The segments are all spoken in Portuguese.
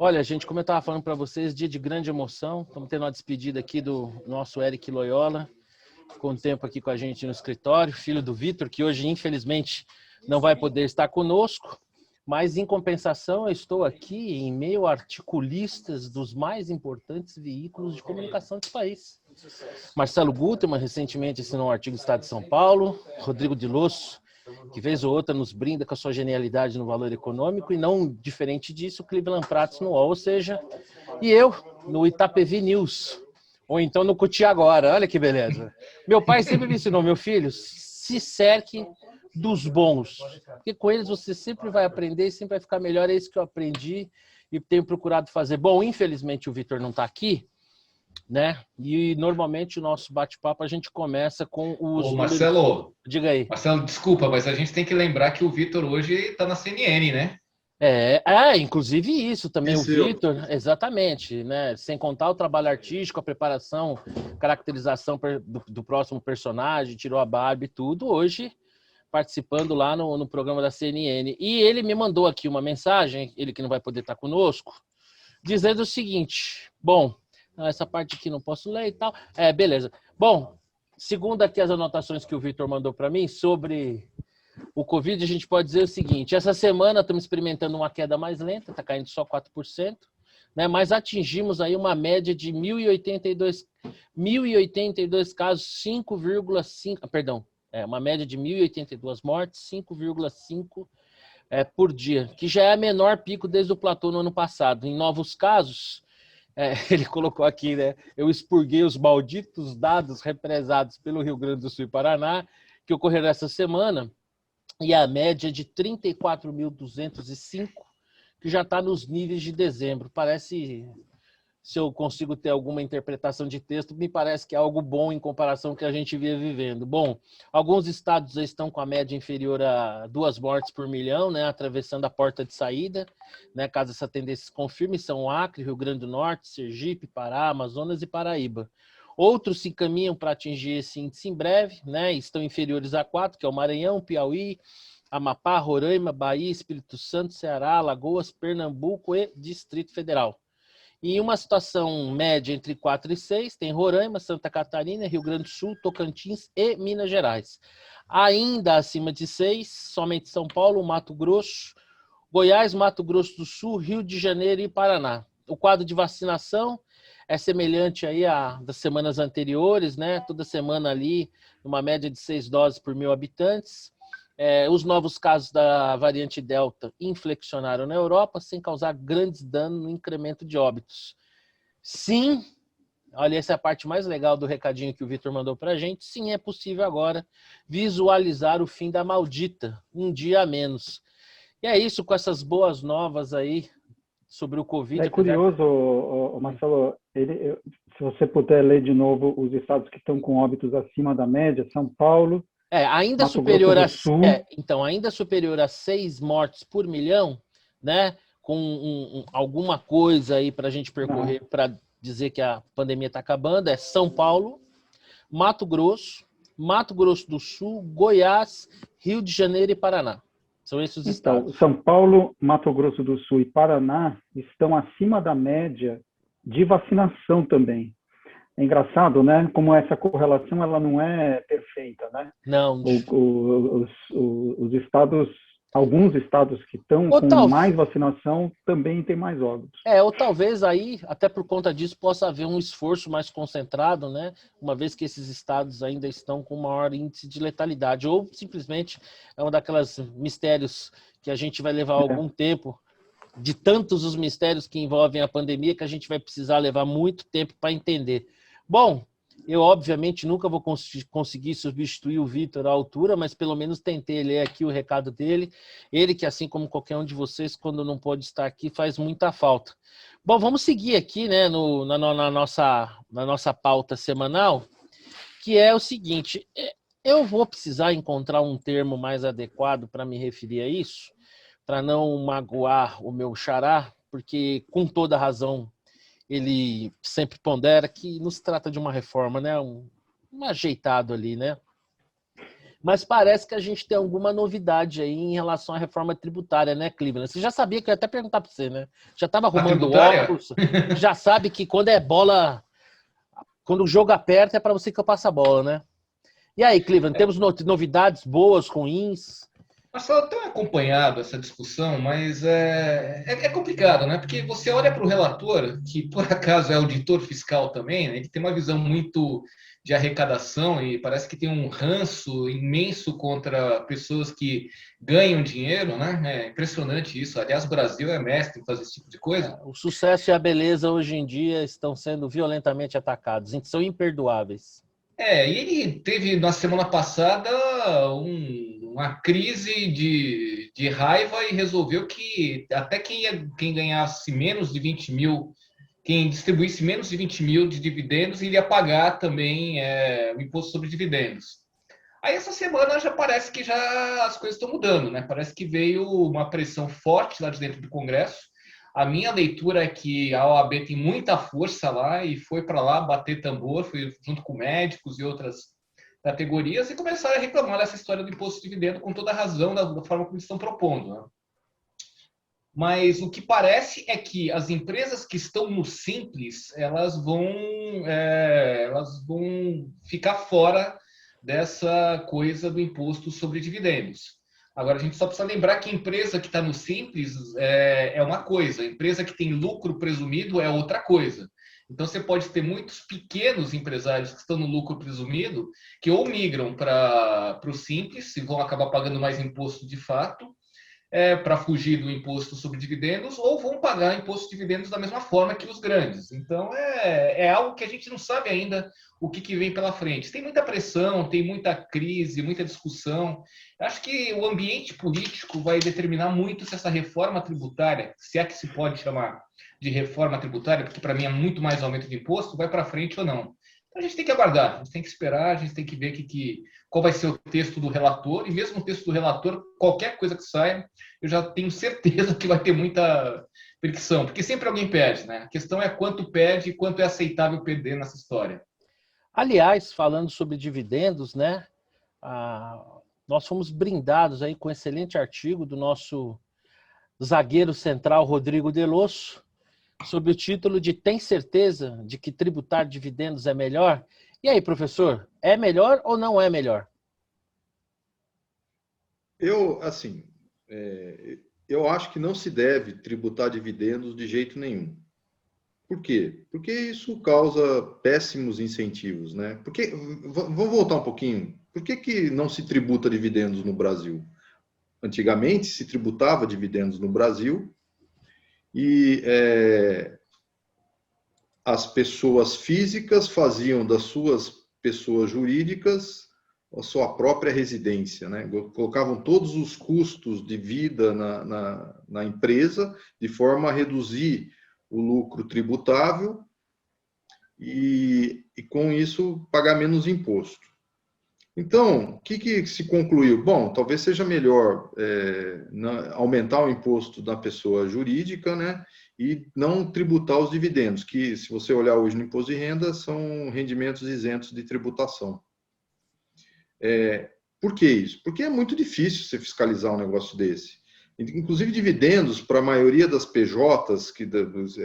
Olha, gente, como eu estava falando para vocês, dia de grande emoção. Estamos tendo uma despedida aqui do nosso Eric Loyola, com o tempo aqui com a gente no escritório, filho do Vitor, que hoje, infelizmente, não vai poder estar conosco. Mas, em compensação, eu estou aqui em meio a articulistas dos mais importantes veículos de comunicação desse país. Marcelo Gutermann, recentemente, assinou um artigo do Estado de São Paulo. Rodrigo de Losso, que vez ou outra nos brinda com a sua genialidade no valor econômico. E não diferente disso, Cleveland Prats no UOL, ou seja, e eu no Itapevi News. Ou então no Cuti Agora. Olha que beleza. Meu pai sempre me ensinou, meu filho, se cerque dos bons, porque com eles você sempre vai aprender e sempre vai ficar melhor. É isso que eu aprendi e tenho procurado fazer. Bom, infelizmente o Vitor não está aqui, né? E normalmente o nosso bate-papo a gente começa com os números. Diga aí. Marcelo, desculpa, mas a gente tem que lembrar que o Vitor hoje está na CNN, né? Inclusive isso também, o Vitor, exatamente, né? Sem contar o trabalho artístico, a preparação, caracterização do próximo personagem, tirou a barba e tudo, hoje participando lá no programa da CNN. E ele me mandou aqui uma mensagem, ele que não vai poder estar conosco, dizendo o seguinte: bom, essa parte aqui não posso ler e tal. Beleza. Bom, segundo aqui as anotações que o Vitor mandou para mim sobre o Covid, a gente pode dizer o seguinte: essa semana estamos experimentando uma queda mais lenta, está caindo só 4%, né? Mas atingimos aí uma média de 1.082 casos, 5,5, perdão, uma média de 1.082 mortes, 5,5 por dia, que já é a menor pico desde o platô no ano passado. Em novos casos, ele colocou aqui, né? Eu expurguei os malditos dados represados pelo Rio Grande do Sul e Paraná, que ocorreram essa semana, e a média de 34.205, que já está nos níveis de dezembro. Parece, se eu consigo ter alguma interpretação de texto, me parece que é algo bom em comparação com o que a gente via vivendo. Bom, alguns estados estão com a média inferior a 2 mortes por milhão, né, atravessando a porta de saída, né, caso essa tendência se confirme, são Acre, Rio Grande do Norte, Sergipe, Pará, Amazonas e Paraíba. Outros se encaminham para atingir esse índice em breve, né? Estão inferiores a 4, que é o Maranhão, Piauí, Amapá, Roraima, Bahia, Espírito Santo, Ceará, Alagoas, Pernambuco e Distrito Federal. E em uma situação média entre 4 e 6, tem Roraima, Santa Catarina, Rio Grande do Sul, Tocantins e Minas Gerais. Ainda acima de 6, somente São Paulo, Mato Grosso, Goiás, Mato Grosso do Sul, Rio de Janeiro e Paraná. O quadro de vacinação é semelhante aí das semanas anteriores, né? Toda semana ali, uma média de 6 doses por 1.000 habitantes. Os novos casos da variante Delta inflexionaram na Europa, sem causar grandes danos no incremento de óbitos. Sim, olha, essa é a parte mais legal do recadinho que o Vitor mandou para a gente. Sim, é possível agora visualizar o fim da maldita, um dia a menos. E é isso, com essas boas novas aí sobre o Covid. É curioso, Marcelo, se você puder ler de novo os estados que estão com óbitos acima da média, São Paulo, ainda Mato superior Grosso do Sul. Então, ainda superior a 6 mortes por milhão, né? Com alguma coisa aí para a gente percorrer para dizer que a pandemia está acabando, é São Paulo, Mato Grosso do Sul, Goiás, Rio de Janeiro e Paraná. São esses os estados. São Paulo, Mato Grosso do Sul e Paraná estão acima da média de vacinação também. É engraçado, né? Como essa correlação ela não é perfeita, né? Não. Os estados, alguns estados que estão com mais vacinação também têm mais óbitos. Ou talvez aí, até por conta disso, possa haver um esforço mais concentrado, né? Uma vez que esses estados ainda estão com maior índice de letalidade, ou simplesmente é um daqueles mistérios que a gente vai levar algum tempo, de tantos os mistérios que envolvem a pandemia, que a gente vai precisar levar muito tempo para entender. Bom, eu obviamente nunca vou conseguir substituir o Vitor à altura, mas pelo menos tentei ler aqui o recado dele. Ele que, assim como qualquer um de vocês, quando não pode estar aqui, faz muita falta. Bom, vamos seguir aqui, né, na nossa pauta semanal, que é o seguinte: eu vou precisar encontrar um termo mais adequado para me referir a isso, para não magoar o meu xará, porque com toda razão ele sempre pondera que nos trata de uma reforma, né? Um ajeitado ali, né? Mas parece que a gente tem alguma novidade aí em relação à reforma tributária, né, Cleveland? Você já sabia que eu ia até perguntar para você, né? Já estava A arrumando tributária? óculos, já sabe que quando é bola, quando o jogo aperta é para você que eu passo a bola, né? E aí, Cleveland, temos novidades boas, ruins? Marcelo, eu tenho acompanhado essa discussão, mas é complicado, né? Porque você olha para o relator, que por acaso é auditor fiscal também, né? Ele tem uma visão muito de arrecadação e parece que tem um ranço imenso contra pessoas que ganham dinheiro, né? É impressionante isso. Aliás, o Brasil é mestre em fazer esse tipo de coisa. O sucesso e a beleza hoje em dia estão sendo violentamente atacados, são imperdoáveis. E ele teve na semana passada uma crise de raiva e resolveu que até quem ganhasse menos de 20 mil, quem distribuísse menos de 20 mil de dividendos, iria pagar também o imposto sobre dividendos. Aí essa semana já parece que já as coisas estão mudando, né? Parece que veio uma pressão forte lá de dentro do Congresso. A minha leitura é que a OAB tem muita força lá e foi para lá bater tambor, foi junto com médicos e outras categorias e começaram a reclamar dessa história do imposto de dividendo com toda a razão da forma como eles estão propondo, né? Mas o que parece é que as empresas que estão no Simples, elas vão ficar fora dessa coisa do imposto sobre dividendos. Agora, a gente só precisa lembrar que a empresa que está no Simples é uma coisa, a empresa que tem lucro presumido é outra coisa. Então, você pode ter muitos pequenos empresários que estão no lucro presumido, que ou migram para o Simples e vão acabar pagando mais imposto de fato, para fugir do imposto sobre dividendos, ou vão pagar imposto de dividendos da mesma forma que os grandes. Então, é algo que a gente não sabe ainda o que vem pela frente. Tem muita pressão, tem muita crise, muita discussão. Acho que o ambiente político vai determinar muito se essa reforma tributária, se é que se pode chamar de reforma tributária, porque para mim é muito mais aumento de imposto, vai para frente ou não. Então, a gente tem que aguardar, a gente tem que esperar, a gente tem que ver qual vai ser o texto do relator, e mesmo o texto do relator, qualquer coisa que saia, eu já tenho certeza que vai ter muita fricção, porque sempre alguém perde, né? A questão é quanto perde e quanto é aceitável perder nessa história. Aliás, falando sobre dividendos, né? Nós fomos brindados aí com um excelente artigo do nosso zagueiro central, Rodrigo Delosso, sob o título de Tem certeza de que tributar dividendos é melhor? E aí, professor, é melhor ou não é melhor? Eu acho que não se deve tributar dividendos de jeito nenhum. Por quê? Porque isso causa péssimos incentivos, né? Vou voltar um pouquinho. Por que não se tributa dividendos no Brasil? Antigamente se tributava dividendos no Brasil e as pessoas físicas faziam das suas pessoas jurídicas a sua própria residência, né? Colocavam todos os custos de vida na empresa, de forma a reduzir o lucro tributável e com isso pagar menos imposto. Então, o que se concluiu? Bom, talvez seja melhor aumentar o imposto da pessoa jurídica, né? E não tributar os dividendos, que, se você olhar hoje no imposto de renda, são rendimentos isentos de tributação. Por que isso? Porque é muito difícil você fiscalizar um negócio desse. Inclusive, dividendos, para a maioria das PJs, que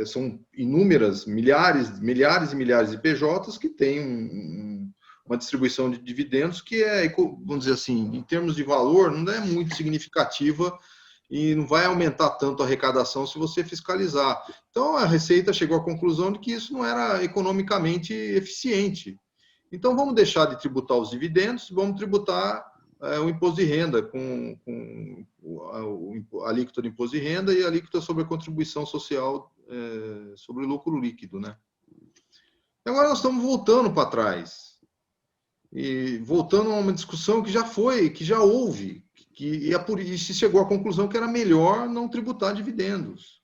são inúmeras, milhares e milhares de PJs que têm uma distribuição de dividendos que vamos dizer assim, em termos de valor, não é muito significativa e não vai aumentar tanto a arrecadação se você fiscalizar. Então, a Receita chegou à conclusão de que isso não era economicamente eficiente. Então, vamos deixar de tributar os dividendos, vamos tributar o imposto de renda, com a alíquota do imposto de renda e a alíquota sobre a contribuição social sobre o lucro líquido, né? Agora nós estamos voltando para trás. E voltando a uma discussão que já houve, e se chegou à conclusão que era melhor não tributar dividendos.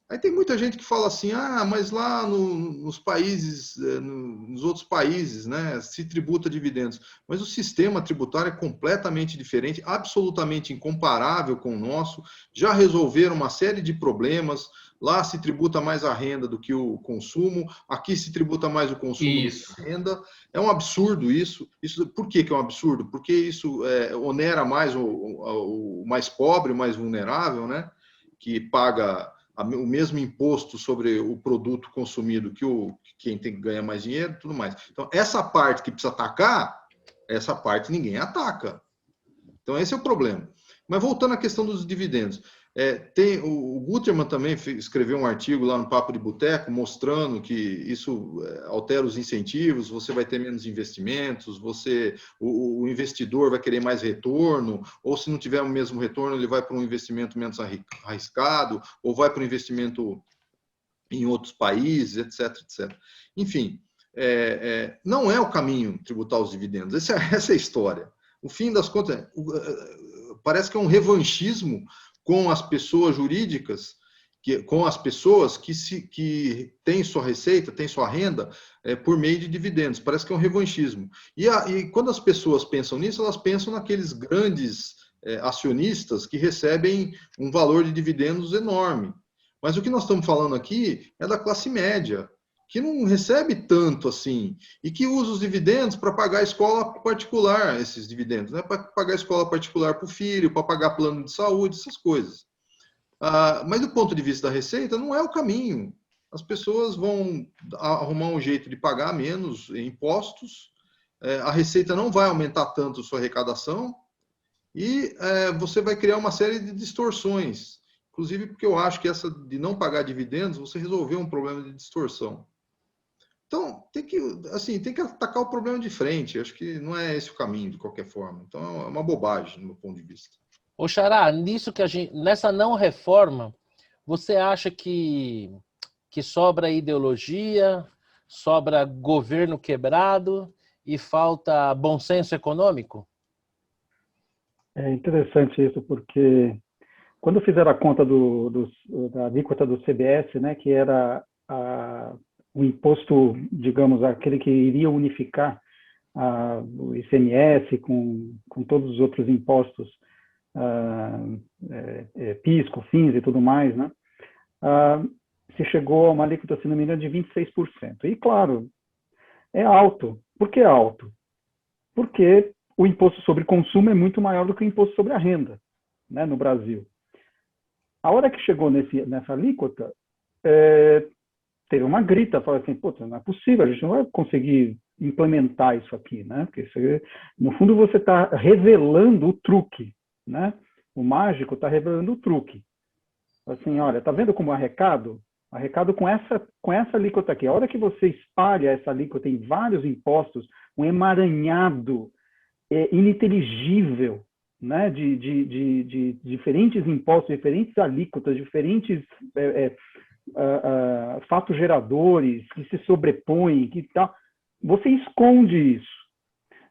Aí tem muita gente que fala assim, mas lá nos países, nos outros países, né, se tributa dividendos. Mas o sistema tributário é completamente diferente, absolutamente incomparável com o nosso. Já resolveram uma série de problemas. Lá se tributa mais a renda do que o consumo. Aqui se tributa mais o consumo do que a renda. É um absurdo isso. Por que é um absurdo? Porque isso onera mais o mais pobre, o mais vulnerável, né, que paga o mesmo imposto sobre o produto consumido que quem tem que ganhar mais dinheiro e tudo mais. Então, essa parte que precisa atacar, essa parte ninguém ataca. Então, esse é o problema. Mas voltando à questão dos dividendos, o Guterman também escreveu um artigo lá no Papo de Boteco mostrando que isso altera os incentivos, você vai ter menos investimentos, o investidor vai querer mais retorno, ou se não tiver o mesmo retorno, ele vai para um investimento menos arriscado, ou vai para um investimento em outros países, etc, etc. Enfim, não é o caminho tributar os dividendos, essa é a história. No fim das contas, parece que é um revanchismo com as pessoas jurídicas, com as pessoas que têm sua receita, têm sua renda por meio de dividendos. Parece que é um revanchismo. E quando as pessoas pensam nisso, elas pensam naqueles grandes acionistas que recebem um valor de dividendos enorme. Mas o que nós estamos falando aqui é da classe média, que não recebe tanto assim, e que usa os dividendos para pagar a escola particular, esses dividendos, né? Para pagar a escola particular para o filho, para pagar plano de saúde, essas coisas. Mas do ponto de vista da receita, não é o caminho. As pessoas vão arrumar um jeito de pagar menos impostos, a receita não vai aumentar tanto a sua arrecadação, e você vai criar uma série de distorções. Inclusive porque eu acho que essa de não pagar dividendos, você resolveu um problema de distorção. Então, tem que atacar o problema de frente. Acho que não é esse o caminho, de qualquer forma. Então, é uma bobagem, do meu ponto de vista. Ô, Xará, nessa não reforma, você acha que sobra ideologia, sobra governo quebrado e falta bom senso econômico? É interessante isso, porque quando fizeram a conta da alíquota do CBS, né, que era o imposto, digamos, aquele que iria unificar o ICMS com todos os outros impostos, PIS, COFINS e tudo mais, né? Se chegou a uma alíquota, se não me engano, de 26%. E, claro, é alto. Por que alto? Porque o imposto sobre consumo é muito maior do que o imposto sobre a renda, né, no Brasil. A hora que chegou nessa alíquota, teve uma grita, falou assim, não é possível, a gente não vai conseguir implementar isso aqui, né? Porque no fundo você está revelando o truque, né? O mágico está revelando o truque. Assim, olha, tá vendo como arrecado? Arrecado com essa alíquota aqui. A hora que você espalha essa alíquota em vários impostos, um emaranhado ininteligível, né? de diferentes impostos, diferentes alíquotas, diferentes fatos geradores que se sobrepõem, que tal, você esconde isso.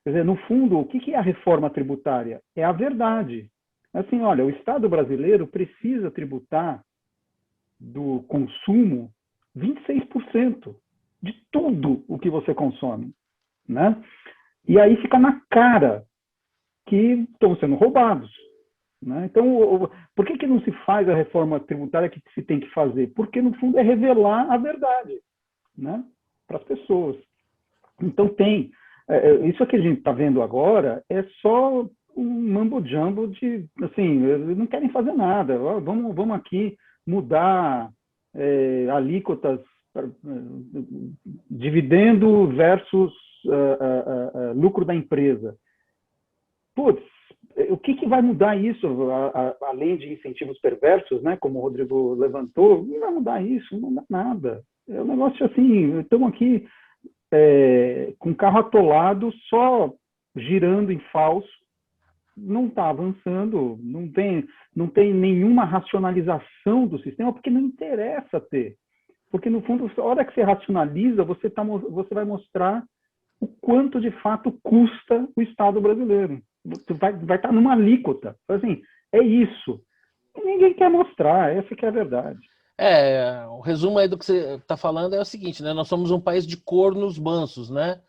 Quer dizer, no fundo, o que é a reforma tributária? É a verdade. Assim, olha, o Estado brasileiro precisa tributar do consumo 26% de tudo o que você consome, né? E aí fica na cara que estão sendo roubados. Né? Então, por que não se faz a reforma tributária que se tem que fazer? Porque, no fundo, é revelar a verdade, né, para as pessoas. Então, isso que a gente está vendo agora é só um mambo-jumbo de, assim, não querem fazer nada. Vamos aqui mudar alíquotas, dividendo versus lucro da empresa. Putz, o que vai mudar isso, além de incentivos perversos, né, como o Rodrigo levantou? Não vai mudar isso, não dá nada. É um negócio assim, estamos aqui com o carro atolado, só girando em falso, não está avançando, não tem nenhuma racionalização do sistema, porque não interessa ter. Porque, no fundo, a hora que você racionaliza, você vai mostrar o quanto, de fato, custa o Estado brasileiro. Vai estar numa alíquota. Assim, é isso. E ninguém quer mostrar, essa que é a verdade. O resumo aí do que você está falando é o seguinte, né? Nós somos um país de cornos mansos, né?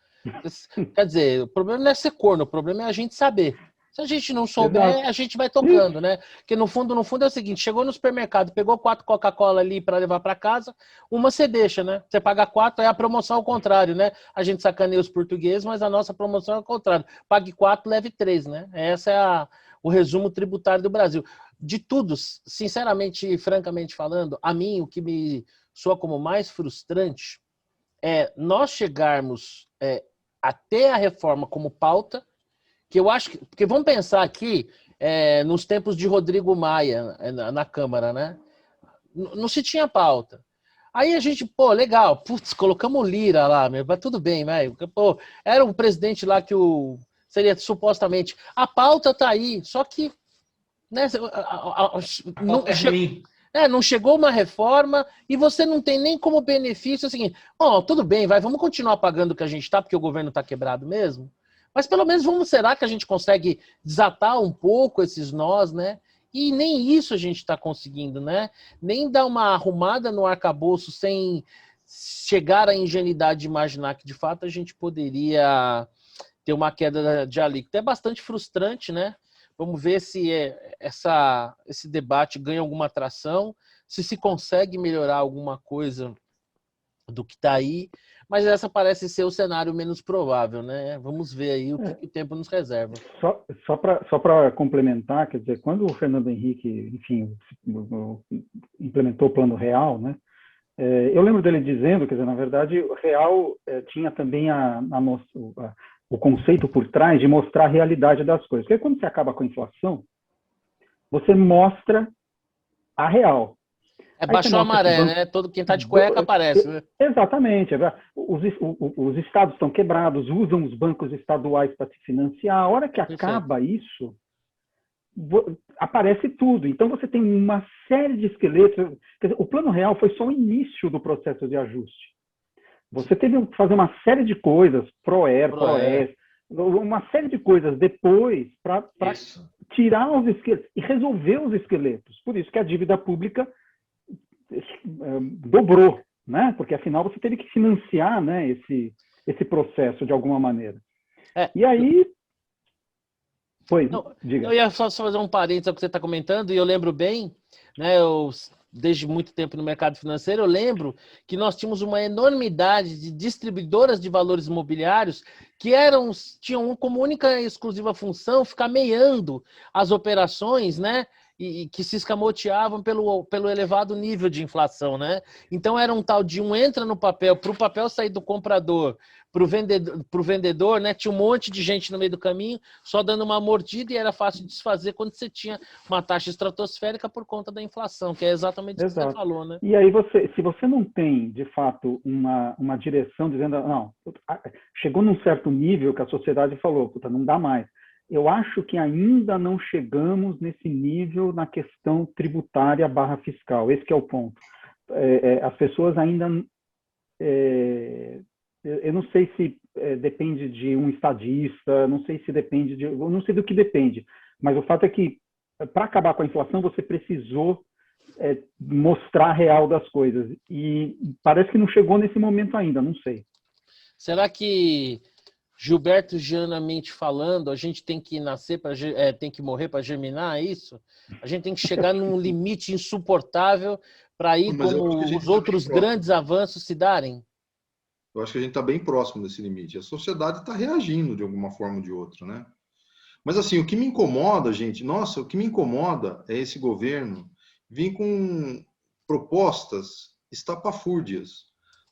Quer dizer, o problema não é ser corno, o problema é a gente saber. Se a gente não souber, Exato. a gente vai tocando, né? Porque no fundo é o seguinte, chegou no supermercado, pegou 4 Coca-Cola ali para levar para casa, uma você deixa, né? Você paga 4, é a promoção ao contrário, né? A gente sacaneia os portugueses, mas a nossa promoção é ao contrário. Pague 4, leve 3, né? Essa é o resumo tributário do Brasil. De tudo, sinceramente e francamente falando, a mim o que me soa como mais frustrante é nós chegarmos até a reforma como pauta, que eu acho que... Porque vamos pensar aqui nos tempos de Rodrigo Maia na Câmara, né? Não se tinha pauta. Aí a gente, legal, putz, colocamos o Lira lá, mas tudo bem, velho. Era um presidente lá que seria supostamente... A pauta tá aí, só que... Né, não chegou uma reforma e você não tem nem como benefício assim, tudo bem, vamos continuar pagando o que a gente está, porque o governo está quebrado mesmo, mas pelo menos será que a gente consegue desatar um pouco esses nós, né? E nem isso a gente está conseguindo, né? Nem dar uma arrumada no arcabouço sem chegar à ingenuidade de imaginar que de fato a gente poderia ter uma queda de alíquota. É bastante frustrante, né? Vamos ver se esse debate ganha alguma atração, se consegue melhorar alguma coisa do que está aí, mas essa parece ser o cenário menos provável, né? Vamos ver aí o que o tempo nos reserva. Só para complementar, quer dizer, quando o Fernando Henrique, enfim, implementou o Plano Real, né? Eu lembro dele dizendo, quer dizer, na verdade, o Real tinha também o conceito por trás de mostrar a realidade das coisas. Porque quando você acaba com a inflação, você mostra a real. Baixou a maré, né? Todo quem está de cueca aparece, né? Exatamente. Os estados estão quebrados, usam os bancos estaduais para se financiar. A hora que acaba isso, aparece tudo. Então você tem uma série de esqueletos. Quer dizer, o Plano Real foi só o início do processo de ajuste. Você teve que fazer uma série de coisas, ProER, uma série de coisas depois para tirar os esqueletos e resolver os esqueletos. Por isso que a dívida pública dobrou, né? Porque afinal você teve que financiar, né, esse processo de alguma maneira. E aí... diga. Eu ia só fazer um parênteses ao que você está comentando, e eu lembro bem, né, desde muito tempo no mercado financeiro, eu lembro que nós tínhamos uma enormidade de distribuidoras de valores imobiliários que tinham como única e exclusiva função ficar meiando as operações, né? E que se escamoteavam pelo elevado nível de inflação, né? Então era um tal de entra no papel, para o papel sair do comprador para o vendedor, né? Tinha um monte de gente no meio do caminho, só dando uma mordida, e era fácil de desfazer quando você tinha uma taxa estratosférica por conta da inflação, que é exatamente o que você falou, né? E aí se você não tem, de fato, uma direção dizendo, não, chegou num certo nível que a sociedade falou, não dá mais. Eu acho que ainda não chegamos nesse nível na questão tributária / fiscal. Esse que é o ponto. As pessoas ainda... eu não sei se depende de um estadista, não sei se depende eu não sei do que depende, mas o fato é que, para acabar com a inflação, você precisou mostrar a real das coisas. E parece que não chegou nesse momento ainda, não sei. Será que... Gilberto-gianamente falando, a gente tem que tem que morrer para germinar, é isso? A gente tem que chegar num limite insuportável para ir como os outros grandes avanços se darem? Eu acho que a gente está bem próximo desse limite. A sociedade está reagindo de alguma forma ou de outra, né? Mas assim, o que me incomoda, gente, o que me incomoda é esse governo vir com propostas estapafúrdias.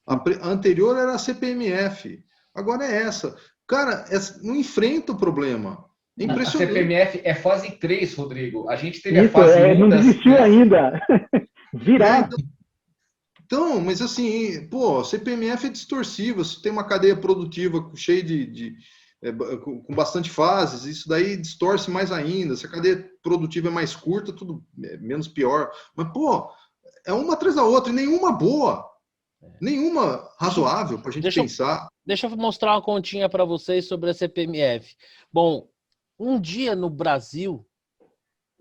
A anterior era a CPMF, agora é essa. Cara, não enfrenta o problema. É impressionante. A CPMF é fase 3, Rodrigo. A gente teve a fase 1. Não desistiu ainda. Virar. Então, mas assim, a CPMF é distorsiva. Se tem uma cadeia produtiva cheia com bastante fases, isso daí distorce mais ainda. Se a cadeia produtiva é mais curta, tudo menos pior. Mas, é uma atrás da outra, e nenhuma boa. Nenhuma razoável para a gente pensar. Deixa eu mostrar uma continha para vocês sobre a CPMF. Bom, um dia no Brasil,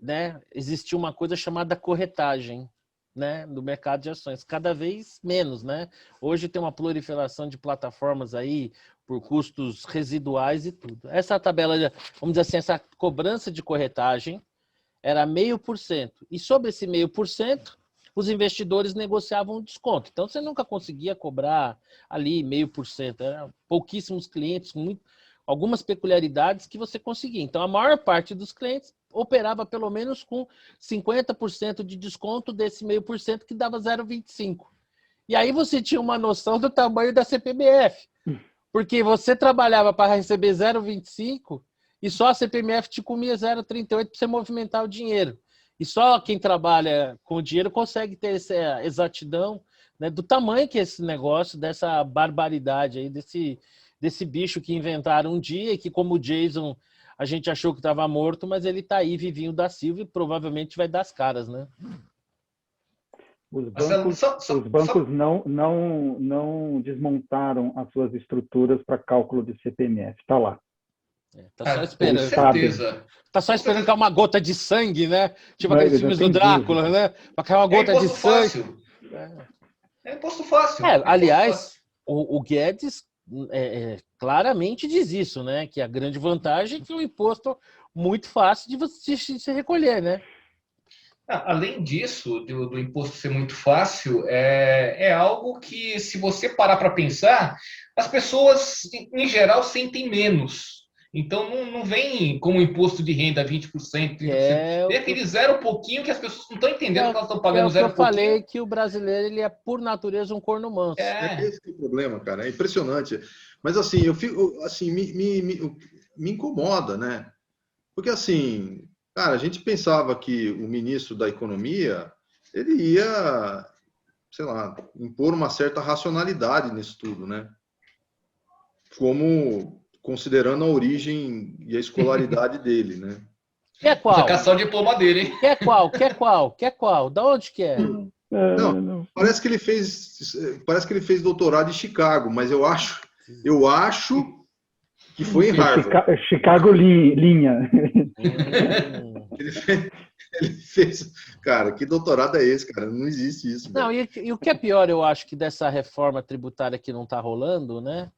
né, existiu uma coisa chamada corretagem. né, do mercado de ações, cada vez menos, né? Hoje tem uma proliferação de plataformas aí por custos residuais e tudo. Essa tabela, vamos dizer assim, essa cobrança de corretagem era 0,5%. E sobre esse 0,5%, os investidores negociavam um desconto. Então, você nunca conseguia cobrar ali 0,5%. Eram pouquíssimos clientes, algumas peculiaridades que você conseguia. Então, a maior parte dos clientes operava pelo menos com 50% de desconto desse 0,5%, que dava 0,25%. E aí você tinha uma noção do tamanho da CPMF. Porque você trabalhava para receber 0,25% e só a CPMF te comia 0,38% para você movimentar o dinheiro. E só quem trabalha com o dinheiro consegue ter essa exatidão, né, do tamanho que é esse negócio, dessa barbaridade aí, desse bicho que inventaram um dia e que, como o Jason, a gente achou que estava morto, mas ele está aí, vivinho da Silva, e provavelmente vai dar as caras, né? Os bancos não desmontaram as suas estruturas para cálculo de CPMF. Está lá. Tá só esperando. Com certeza. Tá só esperando cair uma gota de sangue, né? Tipo aqueles filmes do Drácula, né? Pra cair uma gota de sangue. Fácil. É imposto fácil. Aliás, o Guedes claramente diz isso, né? Que a grande vantagem é que é um imposto muito fácil de você se recolher, né? Além disso, do imposto ser muito fácil, é algo que, se você parar para pensar, as pessoas, em geral, sentem menos. Então, não vem como imposto de renda 20%, 30%. Tem aquele zero pouquinho que as pessoas não estão entendendo que elas estão pagando zero pouquinho. Eu falei que o brasileiro, ele é, por natureza, um corno manso. Esse é o problema, cara. É impressionante. Mas, assim, eu fico, assim, me incomoda, né? Porque, assim, cara, a gente pensava que o ministro da Economia, ele ia, sei lá, impor uma certa racionalidade nisso tudo, né? Como considerando a origem e a escolaridade dele, né? Quer qual? Vai caçar o diploma dele, hein? Quer qual? Da onde que é? Não, parece que ele fez doutorado em Chicago, mas eu acho que foi em Harvard. Chicago linha. Ele fez. Cara, que doutorado é esse, cara? Não existe isso. Não, e o que é pior, eu acho, que dessa reforma tributária que não está rolando, né?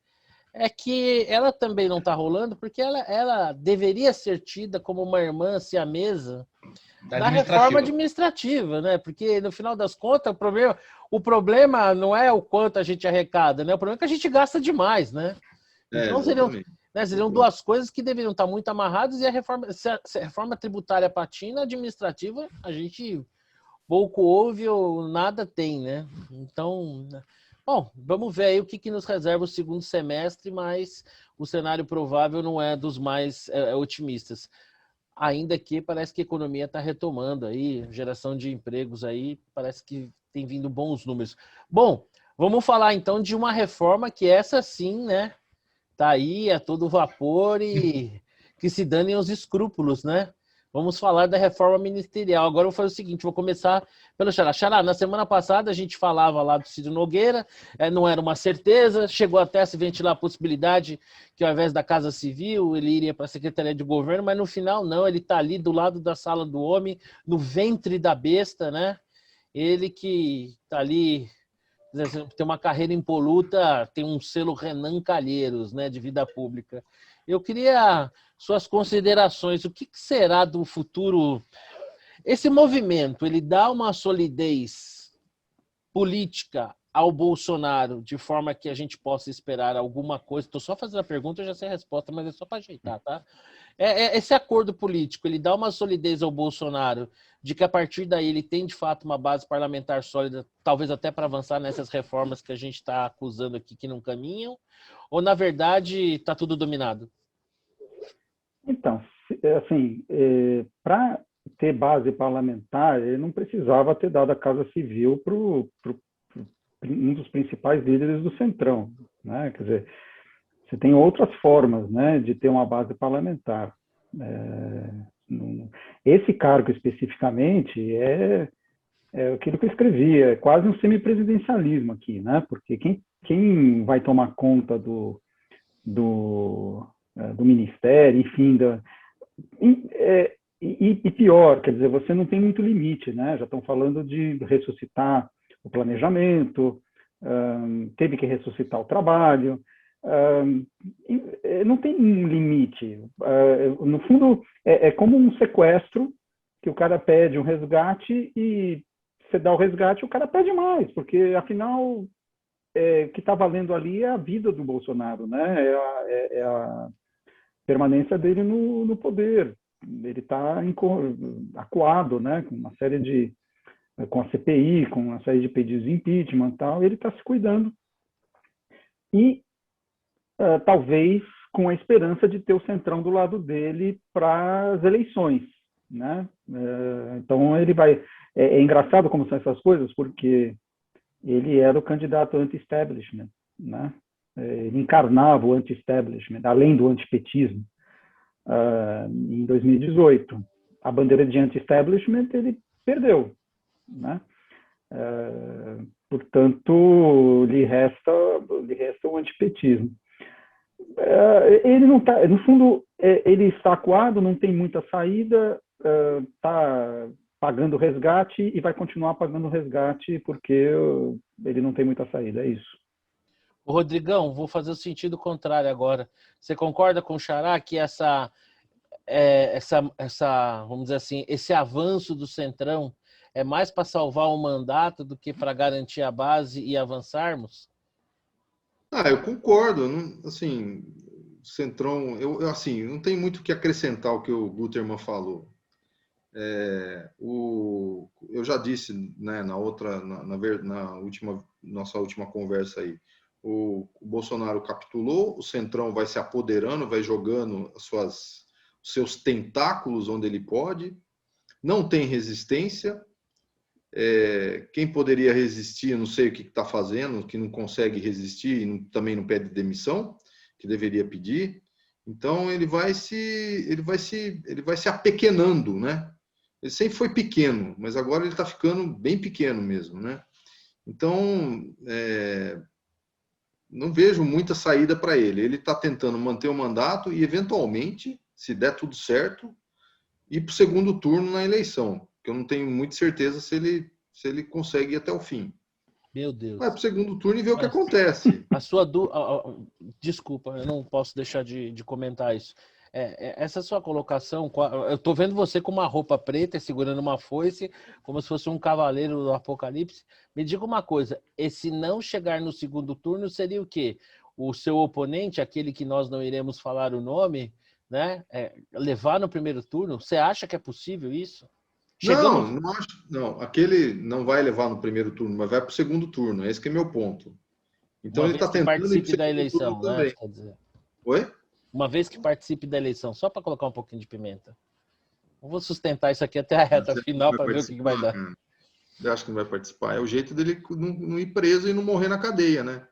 É que ela também não está rolando porque ela deveria ser tida como uma irmã siamesa da reforma administrativa, né? Porque, no final das contas, o problema não é o quanto a gente arrecada, né? O problema é que a gente gasta demais, né? Então, seriam duas coisas que deveriam estar muito amarradas, e se a reforma tributária patina, administrativa, a gente pouco ouve ou nada tem, né? Então, bom, vamos ver aí o que nos reserva o segundo semestre, mas o cenário provável não é dos mais otimistas. Ainda que parece que a economia está retomando aí, geração de empregos aí, parece que tem vindo bons números. Bom, vamos falar então de uma reforma que essa sim, né? Tá aí a todo vapor e que se danem os escrúpulos, né? Vamos falar da reforma ministerial. Agora eu vou fazer o seguinte, vou começar pelo Xará. Xará, na semana passada a gente falava lá do Ciro Nogueira, não era uma certeza, chegou até a se ventilar a possibilidade que ao invés da Casa Civil ele iria para a Secretaria de Governo, mas no final não, ele está ali do lado da sala do homem, no ventre da besta, né? Ele que está ali, tem uma carreira impoluta, tem um selo Renan Calheiros, né, de vida pública. Eu queria suas considerações. O que será do futuro? Esse movimento, ele dá uma solidez política ao Bolsonaro, de forma que a gente possa esperar alguma coisa? Estou só fazendo a pergunta, eu já sei a resposta, mas é só para ajeitar, tá? Esse acordo político, ele dá uma solidez ao Bolsonaro, de que a partir daí ele tem, de fato, uma base parlamentar sólida, talvez até para avançar nessas reformas que a gente está acusando aqui que não caminham? Ou, na verdade, está tudo dominado? Então, assim, para ter base parlamentar, ele não precisava ter dado a Casa Civil para um dos principais líderes do Centrão, né? Quer dizer, você tem outras formas, né, de ter uma base parlamentar. Esse cargo especificamente é aquilo que eu escrevi, é quase um semipresidencialismo aqui, né? Porque quem vai tomar conta do ministério, enfim, E pior, quer dizer, você não tem muito limite, né? Já estão falando de ressuscitar o planejamento, teve que ressuscitar o trabalho, não tem um limite. No fundo, é como um sequestro, que o cara pede um resgate e você dá o resgate, o cara pede mais, porque afinal o que está valendo ali é a vida do Bolsonaro, né? É a permanência dele no poder. Ele está acuado, né? Com a CPI, com uma série de pedidos de impeachment e tal, ele está se cuidando. E talvez com a esperança de ter o Centrão do lado dele para as eleições, né? Então ele vai... É engraçado como são essas coisas, porque ele era o candidato anti-establishment, né? Ele encarnava o anti-establishment, além do antipetismo, em 2018. A bandeira de anti-establishment ele perdeu, né? Portanto, lhe resta o antipetismo. Ele não tá, no fundo, ele está acuado, não tem muita saída, está pagando resgate e vai continuar pagando resgate porque ele não tem muita saída, é isso. Rodrigão, vou fazer o sentido contrário agora. Você concorda com o Xará que vamos dizer assim, esse avanço do Centrão é mais para salvar o mandato do que para garantir a base e avançarmos? Eu concordo. Assim, Centrão, assim, não tem muito o que acrescentar ao que o Guterman falou. Eu já disse, né, nossa última conversa aí, o Bolsonaro capitulou, o Centrão vai se apoderando, vai jogando os seus tentáculos onde ele pode, não tem resistência. Quem poderia resistir, não sei o que está fazendo, que não consegue resistir e também não pede demissão, que deveria pedir. Então ele vai se apequenando, né? Ele sempre foi pequeno, mas agora ele está ficando bem pequeno mesmo, né? Então não vejo muita saída para ele. Ele está tentando manter o mandato e, eventualmente, se der tudo certo, ir para o segundo turno na eleição, que eu não tenho muita certeza se ele consegue ir até o fim. Meu Deus. Vai para o segundo turno e ver o que acontece. Desculpa, eu não posso deixar de comentar isso. Essa sua colocação, eu estou vendo você com uma roupa preta, segurando uma foice, como se fosse um cavaleiro do Apocalipse. Me diga uma coisa, esse não chegar no segundo turno seria o quê? O seu oponente, aquele que nós não iremos falar o nome, né? Levar no primeiro turno? Você acha que é possível isso? Não acho. Não, aquele não vai levar no primeiro turno, mas vai para o segundo turno. Esse que é meu ponto. Então ele está tentando participe da eleição, né? Quer dizer. Oi? Uma vez que participe da eleição, só para colocar um pouquinho de pimenta. Eu vou sustentar isso aqui até a reta final para ver o que vai dar. Eu acho que não vai participar. É o jeito dele não ir preso e não morrer na cadeia, né?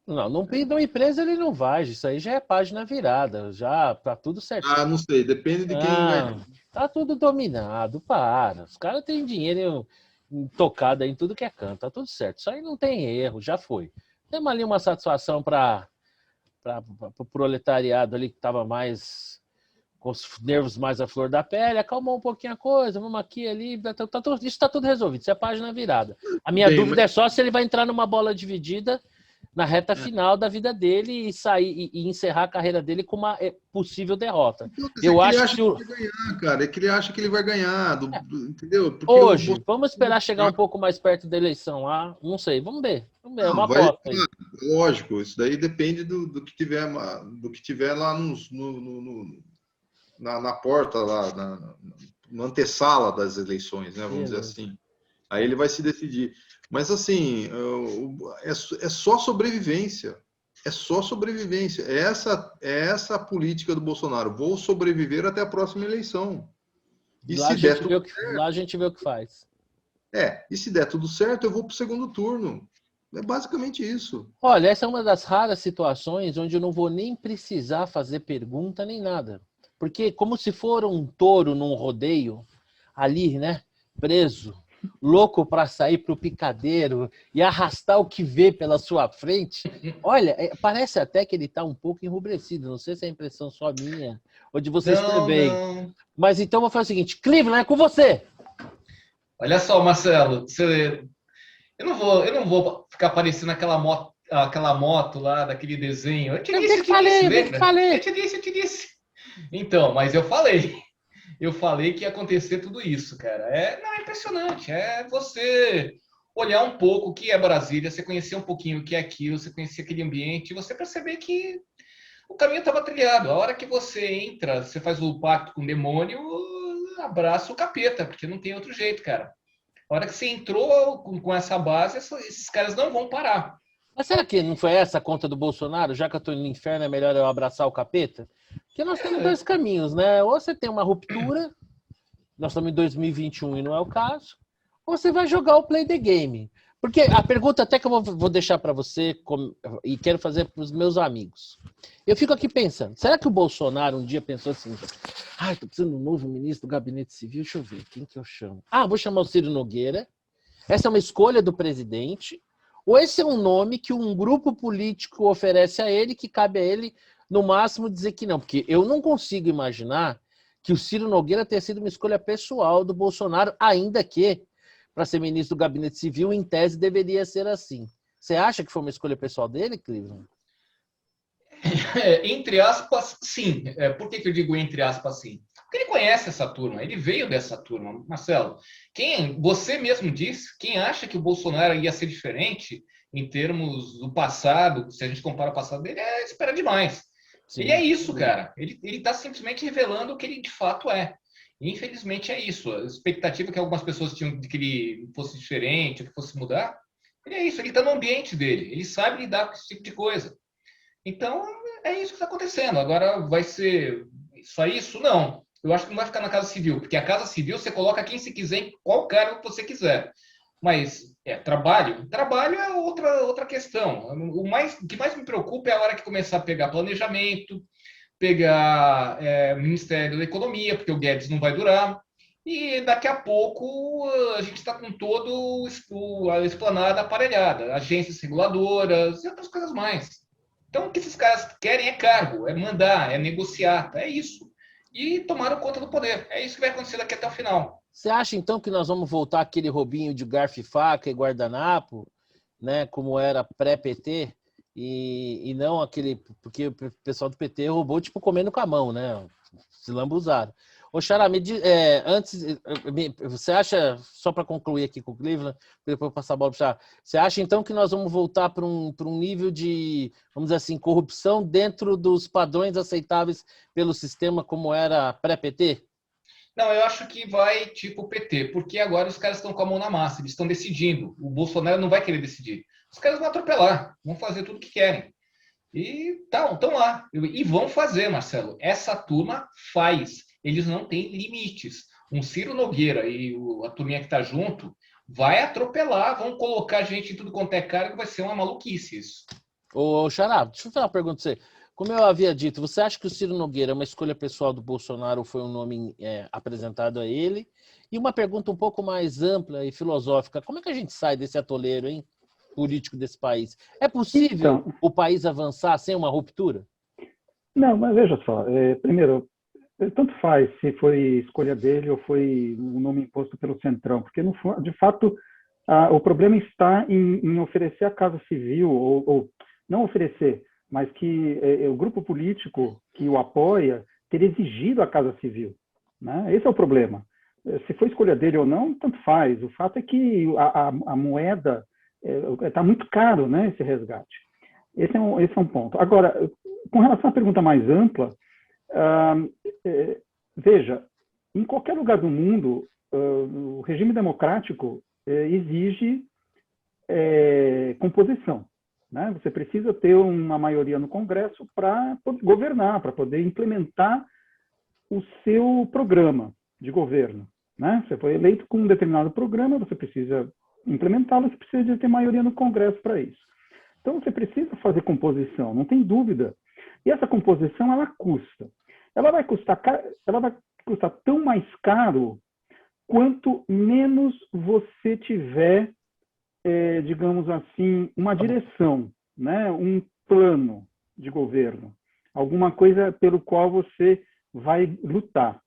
Não ir preso ele não vai. Isso aí já é página virada. Já tá tudo certinho. Não sei. Depende de quem vai. Tá tudo dominado. Para. Os caras têm dinheiro tocado em tudo que é canto. Tá tudo certo. Isso aí não tem erro. Já foi. Temos ali uma satisfação para o proletariado ali que estava mais com os nervos mais à flor da pele, acalmou um pouquinho a coisa, vamos aqui ali, isso está tudo resolvido, isso é página virada. A minha dúvida é só se ele vai entrar numa bola dividida na reta final da vida dele e sair e encerrar a carreira dele com uma possível derrota. Eu acho que ele vai ganhar, cara. É que ele acha que ele vai ganhar, entendeu? Porque hoje, vamos esperar chegar um pouco mais perto da eleição lá, não sei, vamos ver. É uma aposta aí. Lógico, isso daí depende do que tiver lá na porta, lá na antessala das eleições, né? Vamos dizer assim. Aí ele vai se decidir. Mas, assim, é só sobrevivência. É só sobrevivência. É essa a política do Bolsonaro. Vou sobreviver até a próxima eleição. E lá, a gente vê o que faz. E se der tudo certo, eu vou para o segundo turno. É basicamente isso. Olha, essa é uma das raras situações onde eu não vou nem precisar fazer pergunta nem nada. Porque como se for um touro num rodeio, ali, né, preso, louco para sair para o picadeiro e arrastar o que vê pela sua frente. Olha, parece até que ele está um pouco enrubrecido. Não sei se é impressão só minha ou de vocês também. Mas então eu vou fazer o seguinte, Cleveland, é com você. Olha só, Marcelo, eu não vou ficar parecendo aquela moto lá daquele desenho. Eu te disse, lembra? Eu te disse. Então, mas eu falei que ia acontecer tudo isso, cara. Não, é impressionante. É você olhar um pouco o que é Brasília, você conhecer um pouquinho o que é aquilo, você conhecer aquele ambiente, e você perceber que o caminho estava trilhado. A hora que você entra, você faz o pacto com o demônio, abraça o capeta, porque não tem outro jeito, cara. A hora que você entrou com essa base, esses caras não vão parar. Mas será que não foi essa a conta do Bolsonaro? Já que eu estou no inferno, é melhor eu abraçar o capeta? Porque nós temos dois caminhos, né? Ou você tem uma ruptura, nós estamos em 2021 e não é o caso, ou você vai jogar o play the game. Porque a pergunta até que eu vou deixar para você, e quero fazer para os meus amigos. Eu fico aqui pensando, será que o Bolsonaro um dia pensou assim, tô precisando de um novo ministro do Gabinete Civil, deixa eu ver, quem que eu chamo? Vou chamar o Ciro Nogueira, essa é uma escolha do presidente, ou esse é um nome que um grupo político oferece a ele, que cabe a ele, no máximo, dizer que não? Porque eu não consigo imaginar que o Ciro Nogueira tenha sido uma escolha pessoal do Bolsonaro, ainda que, para ser ministro do Gabinete Civil, em tese, deveria ser assim. Você acha que foi uma escolha pessoal dele, Cleveland? Entre aspas, sim. Por que eu digo entre aspas, sim? Porque ele conhece essa turma, ele veio dessa turma. Marcelo, você mesmo disse, quem acha que o Bolsonaro ia ser diferente em termos do passado, se a gente compara o passado dele, espera demais. Sim. Ele é isso, cara. Ele está simplesmente revelando o que ele de fato é. E, infelizmente, é isso. A expectativa que algumas pessoas tinham de que ele fosse diferente, que fosse mudar, ele é isso. Ele está no ambiente dele. Ele sabe lidar com esse tipo de coisa. Então, é isso que está acontecendo. Agora, vai ser só isso? Não. Eu acho que não vai ficar na Casa Civil, porque a Casa Civil você coloca quem se quiser em qual cargo que você quiser. Mas trabalho é outra questão. O que mais me preocupa é a hora que começar a pegar planejamento, pegar Ministério da Economia, porque o Guedes não vai durar. E daqui a pouco a gente está com todo a esplanada aparelhada, agências reguladoras e outras coisas mais. Então, o que esses caras querem é cargo, é mandar, é negociar, é isso. E tomaram conta do poder. É isso que vai acontecer daqui até o final. Você acha, então, que nós vamos voltar aquele roubinho de garfo e faca e guardanapo, né, como era pré-PT, e não aquele... Porque o pessoal do PT roubou, tipo, comendo com a mão, né? Se lambuzaram. Ô, Xará, você acha, só para concluir aqui com o Cleveland, depois passar a bola para o Xará, você acha, então, que nós vamos voltar para um nível de, vamos dizer assim, corrupção dentro dos padrões aceitáveis pelo sistema como era pré-PT? Não, eu acho que vai tipo o PT, porque agora os caras estão com a mão na massa, eles estão decidindo. O Bolsonaro não vai querer decidir. Os caras vão atropelar, vão fazer tudo o que querem. E estão lá. E vão fazer, Marcelo. Essa turma faz. Eles não têm limites. Um Ciro Nogueira e a turminha que está junto vai atropelar, vão colocar gente em tudo quanto é cara, que vai ser uma maluquice isso. Ô, Xará, deixa eu fazer uma pergunta para você. Como eu havia dito, você acha que o Ciro Nogueira é uma escolha pessoal do Bolsonaro ou foi um nome apresentado a ele? E uma pergunta um pouco mais ampla e filosófica. Como é que a gente sai desse atoleiro, hein, político desse país? É possível o país avançar sem uma ruptura? Não, mas veja só. Primeiro, tanto faz se foi escolha dele ou foi um nome imposto pelo Centrão, porque, de fato, o problema está em oferecer a Casa Civil, ou não oferecer, mas que o grupo político que o apoia ter exigido a Casa Civil, né? Esse é o problema. Se foi escolha dele ou não, tanto faz. O fato é que a moeda está muito caro, né, esse resgate. Esse é um ponto. Agora, com relação à pergunta mais ampla, veja, em qualquer lugar do mundo, o regime democrático exige composição. Né? Você precisa ter uma maioria no Congresso para poder governar, para poder implementar o seu programa de governo. Né? Você foi eleito com um determinado programa, você precisa implementá-lo, você precisa de ter maioria no Congresso para isso. Então, você precisa fazer composição, não tem dúvida. E essa composição, ela custa. Ela vai custar tão mais caro quanto menos você tiver, digamos assim, uma direção, né? Um plano de governo, alguma coisa pelo qual você vai lutar.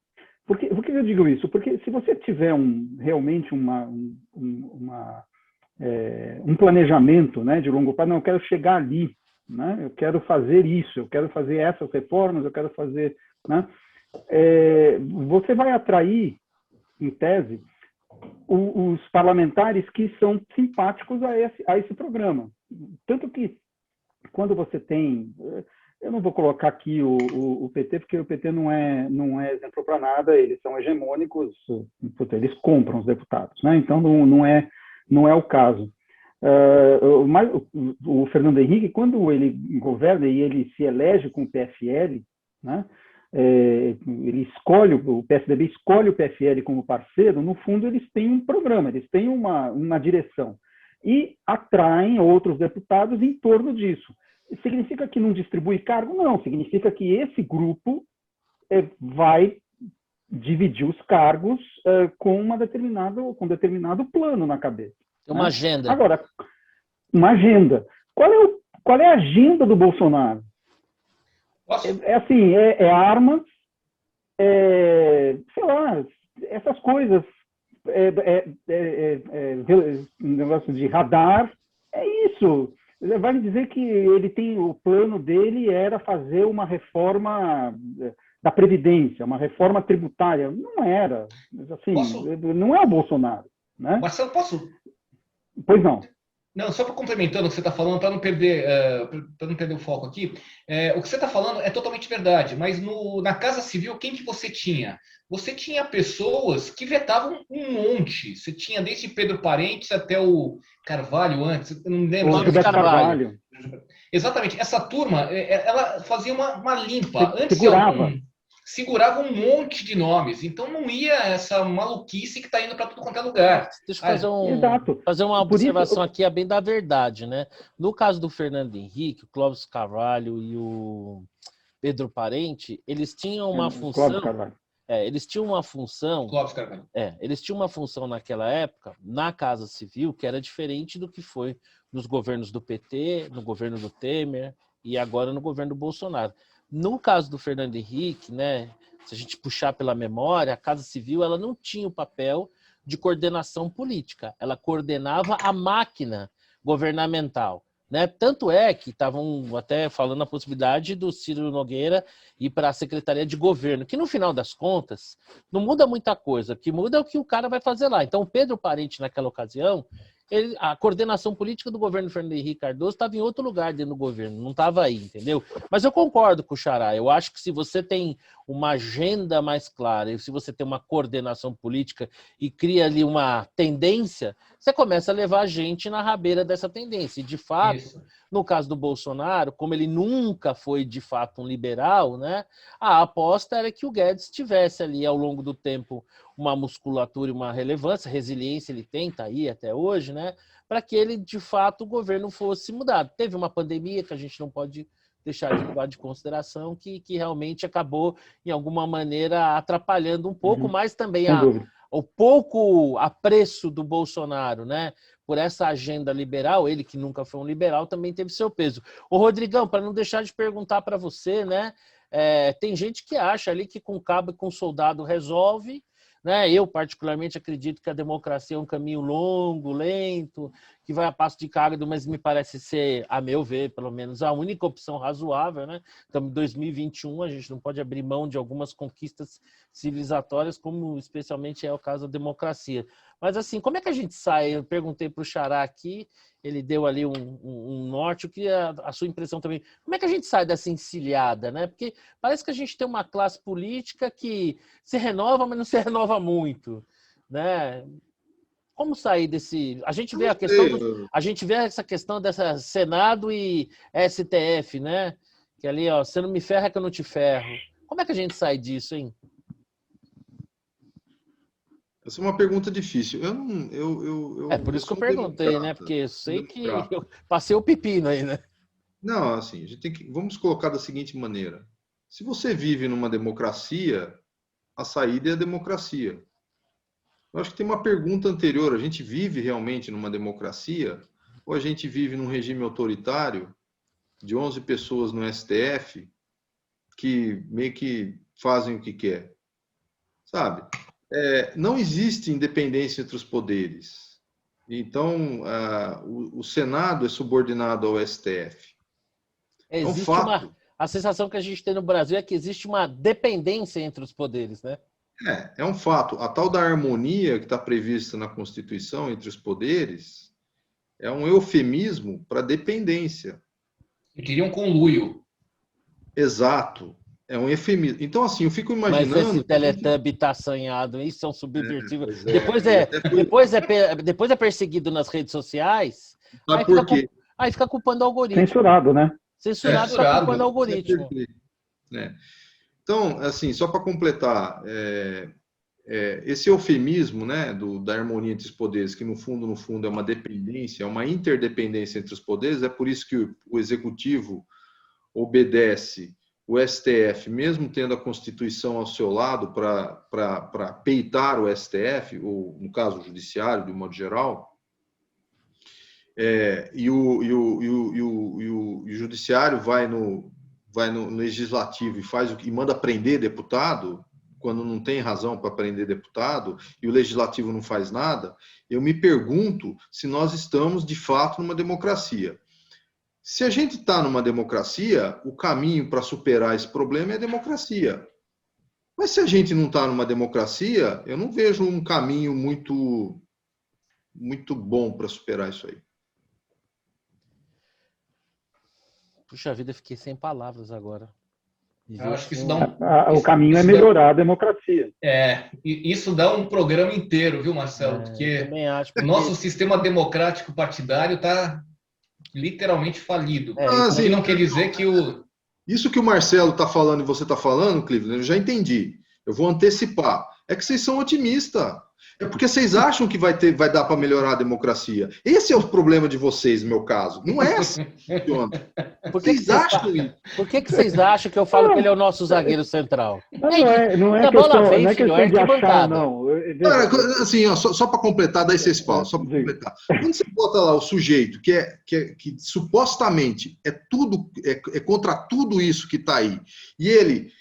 Por que eu digo isso? Porque se você tiver realmente um planejamento, né, de longo prazo, não, eu quero chegar ali, né, eu quero fazer isso, eu quero fazer essas reformas, eu quero fazer, né, você vai atrair, em tese, os parlamentares que são simpáticos a esse programa. Tanto que, quando você tem... Eu não vou colocar aqui o PT, porque o PT não é exemplo para nada, eles são hegemônicos, eles compram os deputados, né? Então não é o caso. Mas o Fernando Henrique, quando ele governa e ele se elege com o PFL, né? O PSDB escolhe o PFL como parceiro, no fundo eles têm um programa, eles têm uma direção e atraem outros deputados em torno disso. Significa que não distribui cargo? Não, significa que esse grupo vai dividir os cargos com um determinado plano na cabeça. Uma agenda. Agora, uma agenda. Qual é a agenda do Bolsonaro? É armas, sei lá, essas coisas, um negócio de radar, é isso. Vai me dizer que o plano dele era fazer uma reforma da Previdência, uma reforma tributária. Não era. Assim, não é o Bolsonaro. Né? Marcelo, posso? Pois não. Não, só para complementando o que você está falando, para não perder o foco aqui, o que você está falando é totalmente verdade, mas na Casa Civil, quem que você tinha? Você tinha pessoas que vetavam um monte. Você tinha desde Pedro Parentes até o Carvalho antes, eu não me lembro. O Gilberto Carvalho. Exatamente. Essa turma, ela fazia uma limpa. Segurava um monte de nomes. Então não ia essa maluquice que está indo para tudo quanto é lugar. Deixa eu fazer uma observação aqui, bem da verdade, né? No caso do Fernando Henrique, o Clóvis Carvalho e o Pedro Parente, eles tinham uma função. Eles tinham uma função. Clóvis Carvalho. Eles tinham uma função naquela época, na Casa Civil, que era diferente do que foi nos governos do PT, no governo do Temer e agora no governo do Bolsonaro. No caso do Fernando Henrique, né, se a gente puxar pela memória, a Casa Civil ela não tinha o papel de coordenação política, ela coordenava a máquina governamental. Né? Tanto é que estavam até falando a possibilidade do Ciro Nogueira ir para a Secretaria de Governo, que no final das contas não muda muita coisa, o que muda é o que o cara vai fazer lá. Então, o Pedro Parente, naquela ocasião, a coordenação política do governo Fernando Henrique Cardoso estava em outro lugar dentro do governo, não estava aí, entendeu? Mas eu concordo com o Xará, eu acho que se você tem uma agenda mais clara, e se você tem uma coordenação política e cria ali uma tendência, você começa a levar a gente na rabeira dessa tendência. E, de fato, no caso do Bolsonaro, como ele nunca foi, de fato, um liberal, né, a aposta era que o Guedes tivesse ali, ao longo do tempo, uma musculatura e uma relevância, resiliência ele tem, tá aí até hoje, né, para que ele, de fato, o governo fosse mudado. Teve uma pandemia que a gente não pode deixar de levar de consideração, que realmente acabou, em alguma maneira, atrapalhando um pouco, mas também o pouco apreço do Bolsonaro, né, por essa agenda liberal, ele que nunca foi um liberal, também teve seu peso. Ô, Rodrigão, para não deixar de perguntar para você, né, tem gente que acha ali que com cabo e com soldado resolve, né? Eu, particularmente, acredito que a democracia é um caminho longo, lento, que vai a passo de cágado, mas me parece ser, a meu ver, pelo menos, a única opção razoável. Né? Então, em 2021, a gente não pode abrir mão de algumas conquistas civilizatórias, como especialmente é o caso da democracia. Mas, assim, como é que a gente sai? Eu perguntei para o Xará aqui, ele deu ali um norte, o que a sua impressão também. Como é que a gente sai dessa encilhada, né? Porque parece que a gente tem uma classe política que se renova, mas não se renova muito, né? Como sair desse... A gente vê essa questão dessa Senado e STF, né? Que ali, ó, você não me ferra que eu não te ferro. Como é que a gente sai disso, hein? Essa é uma pergunta difícil. Por isso que eu perguntei, né? Porque eu sei que eu passei o pepino aí, né? Não, assim, vamos colocar da seguinte maneira. Se você vive numa democracia, a saída é a democracia. Eu acho que tem uma pergunta anterior. A gente vive realmente numa democracia ou a gente vive num regime autoritário de 11 pessoas no STF que meio que fazem o que quer? sabe? Não existe independência entre os poderes. Então, o Senado é subordinado ao STF. Existe é um fato. a sensação que a gente tem no Brasil é que existe uma dependência entre os poderes, né? É um fato. A tal da harmonia que está prevista na Constituição entre os poderes é um eufemismo para dependência. E queria um conluio. Exato. É um eufemismo. Então, assim, eu fico imaginando... Mas esse Teletubby tá assanhado, isso é um subversivo. Depois é perseguido nas redes sociais. Sabe por quê? Aí fica culpando o algoritmo. Censurado, né? Censurado, fica culpando o algoritmo. Então, assim, só para completar, esse eufemismo, né, da harmonia entre os poderes, que no fundo é uma dependência, é uma interdependência entre os poderes, é por isso que o executivo obedece o STF, mesmo tendo a Constituição ao seu lado para peitar o STF, ou no caso o judiciário, de um modo geral, e o judiciário vai no legislativo e manda prender deputado, quando não tem razão para prender deputado, e o legislativo não faz nada. Eu me pergunto se nós estamos, de fato, numa democracia. Se a gente está numa democracia, o caminho para superar esse problema é a democracia. Mas se a gente não está numa democracia, eu não vejo um caminho muito bom para superar isso aí. Puxa vida, fiquei sem palavras agora. Eu acho que isso dá o caminho é melhorar a democracia. Isso dá um programa inteiro, viu, Marcelo? Porque o nosso sistema democrático partidário está literalmente falido. Assim, não quer dizer que Isso que o Marcelo está falando e você está falando, Cleveland, eu já entendi. Eu vou antecipar. É que vocês são otimistas. É porque vocês acham que vai dar para melhorar a democracia. Esse é o problema de vocês, no meu caso. Não é assim que funciona. Vocês acham isso? Por que vocês acham que eu falo que ele é o nosso zagueiro central? Não é questão de achar, não. Assim, ó, só para completar, daí vocês falam. Só para completar. Quando você bota lá o sujeito que supostamente é contra tudo isso que está aí, e ele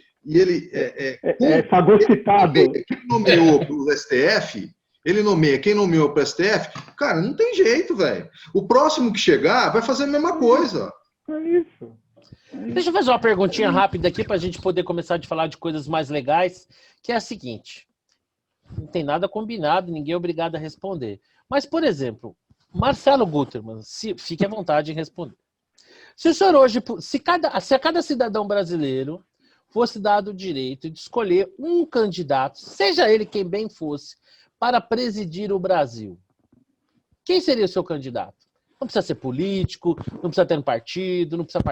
é fagocitado. Quem nomeou para o STF, ele nomeia quem nomeou para o STF, cara, não tem jeito, velho. O próximo que chegar vai fazer a mesma coisa. É isso. Deixa eu fazer uma perguntinha rápida aqui para a gente poder começar a falar de coisas mais legais, que é a seguinte: não tem nada combinado, ninguém é obrigado a responder. Mas, por exemplo, Marcelo Gutermann, fique à vontade em responder. Se o senhor hoje, se a cada cidadão brasileiro fosse dado o direito de escolher um candidato, seja ele quem bem fosse, para presidir o Brasil, quem seria o seu candidato? Não precisa ser político, não precisa ter um partido, não precisa